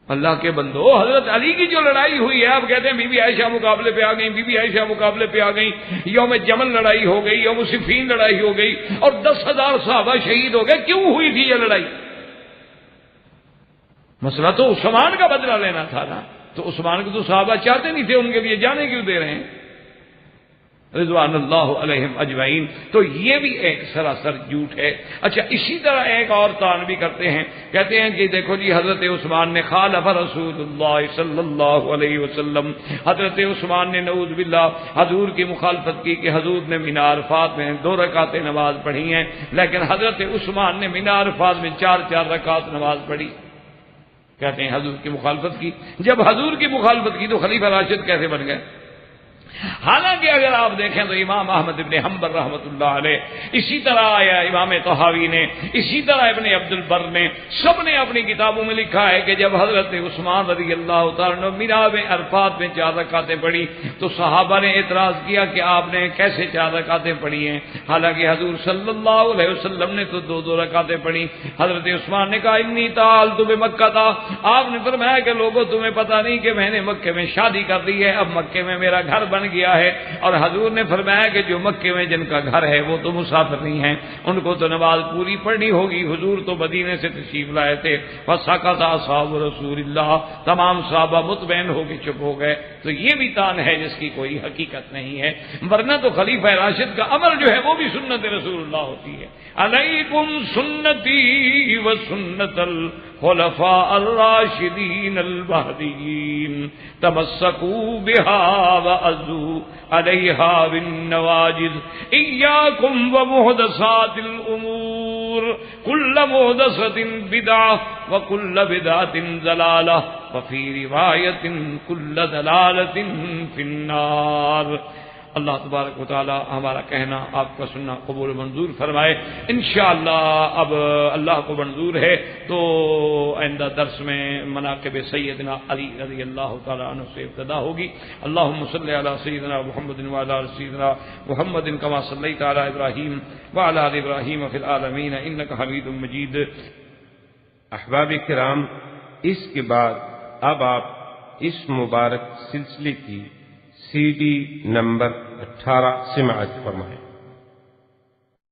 اللہ کے بندو، حضرت علی کی جو لڑائی ہوئی ہے، آپ کہتے ہیں بی بی عائشہ مقابلے پہ آ گئی، بی بی عائشہ مقابلے پہ آ گئی، یوم جمل لڑائی ہو گئی، یوم صفین لڑائی ہو گئی اور 10,000 صحابہ شہید ہو گئے. کیوں ہوئی تھی یہ لڑائی؟ مسئلہ تو عثمان کا بدلہ لینا تھا نا. تو عثمان کو تو صحابہ چاہتے نہیں تھے، ان کے لیے جانے کیوں دے رہے ہیں رضوان اللہ علیہم اجمعین. تو یہ بھی ایک سراسر جھوٹ ہے. اچھا اسی طرح ایک اور تان بھی کرتے ہیں، کہتے ہیں کہ دیکھو جی حضرت عثمان نے خالف رسول اللہ صلی اللہ علیہ وسلم، حضرت عثمان نے نعوذ باللہ حضور کی مخالفت کی کہ حضور نے مینا عرفات میں 2 رکعتیں نماز پڑھی ہیں، لیکن حضرت عثمان نے مینا عرفات میں 4 رکعت نماز پڑھی. کہتے ہیں حضور کی مخالفت کی. جب حضور کی مخالفت کی تو خلیفہ راشد کیسے بن گئے؟ حالانکہ اگر آپ دیکھیں تو امام احمد ابن حنبل رحمۃ اللہ علیہ، اسی طرح آیا امام طحاوی نے، اسی طرح ابن عبد البر نے، سب نے اپنی کتابوں میں لکھا ہے کہ جب حضرت عثمان رضی اللہ تعالیٰ عنہ مینا میں عرفات میں 4 رکعتیں پڑھی تو صحابہ نے اعتراض کیا کہ آپ نے کیسے 4 رکعتیں پڑھی ہیں، حالانکہ حضور صلی اللہ علیہ وسلم نے تو 2 رکعتیں پڑھی. حضرت عثمان نے کہا انی تعالت بمکہ تھا، آپ نے فرمایا کہ لوگوں تمہیں پتہ نہیں کہ میں نے مکے میں شادی کر دی ہے، اب مکے میں میرا گھر بن گیا ہے. اور حضور نے فرمایا کہ جو مکے میں جن کا گھر ہے وہ تو مسافر نہیں ہیں، ان کو تو نماز پوری پڑھنی ہوگی. حضور تو مدینے سے تشریف لائے تھے. وسکت اصحاب رسول اللہ، تمام صحابہ مطمئن ہو کے چپ ہو گئے. تو یہ بھی تان ہے جس کی کوئی حقیقت نہیں ہے، ورنہ تو خلیفہ راشد کا عمل جو ہے وہ بھی سنت رسول اللہ ہوتی ہے. علیکم سنتی و سنت الخلفاء الراشدین المہدیین تمسکوا بها وعضوا علیہا بالنواجذ ایاکم ومحدثات الامور کل محدثۃ بدعہ وکل بدعۃ ضلالہ وفی روایۃ کل ضلالۃ فی النار. اللہ تبارک و تعالی ہمارا کہنا آپ کا سننا قبول منظور فرمائے. انشاءاللہ اب اللہ کو منظور ہے تو آئندہ درس میں مناقب سیدنا علی رضی اللہ تعالی عنہ سے ابتدا ہوگی. اللہم صلی علی سیدنا محمد وعلی آل سیدنا محمد کما صلیت علی ابراہیم وعلی آل ابراہیم فی العالمین انک حمید مجید. احباب کرام، اس کے بعد اب آپ اس مبارک سلسلے کی CD نمبر 18 سماعت فرمائیں۔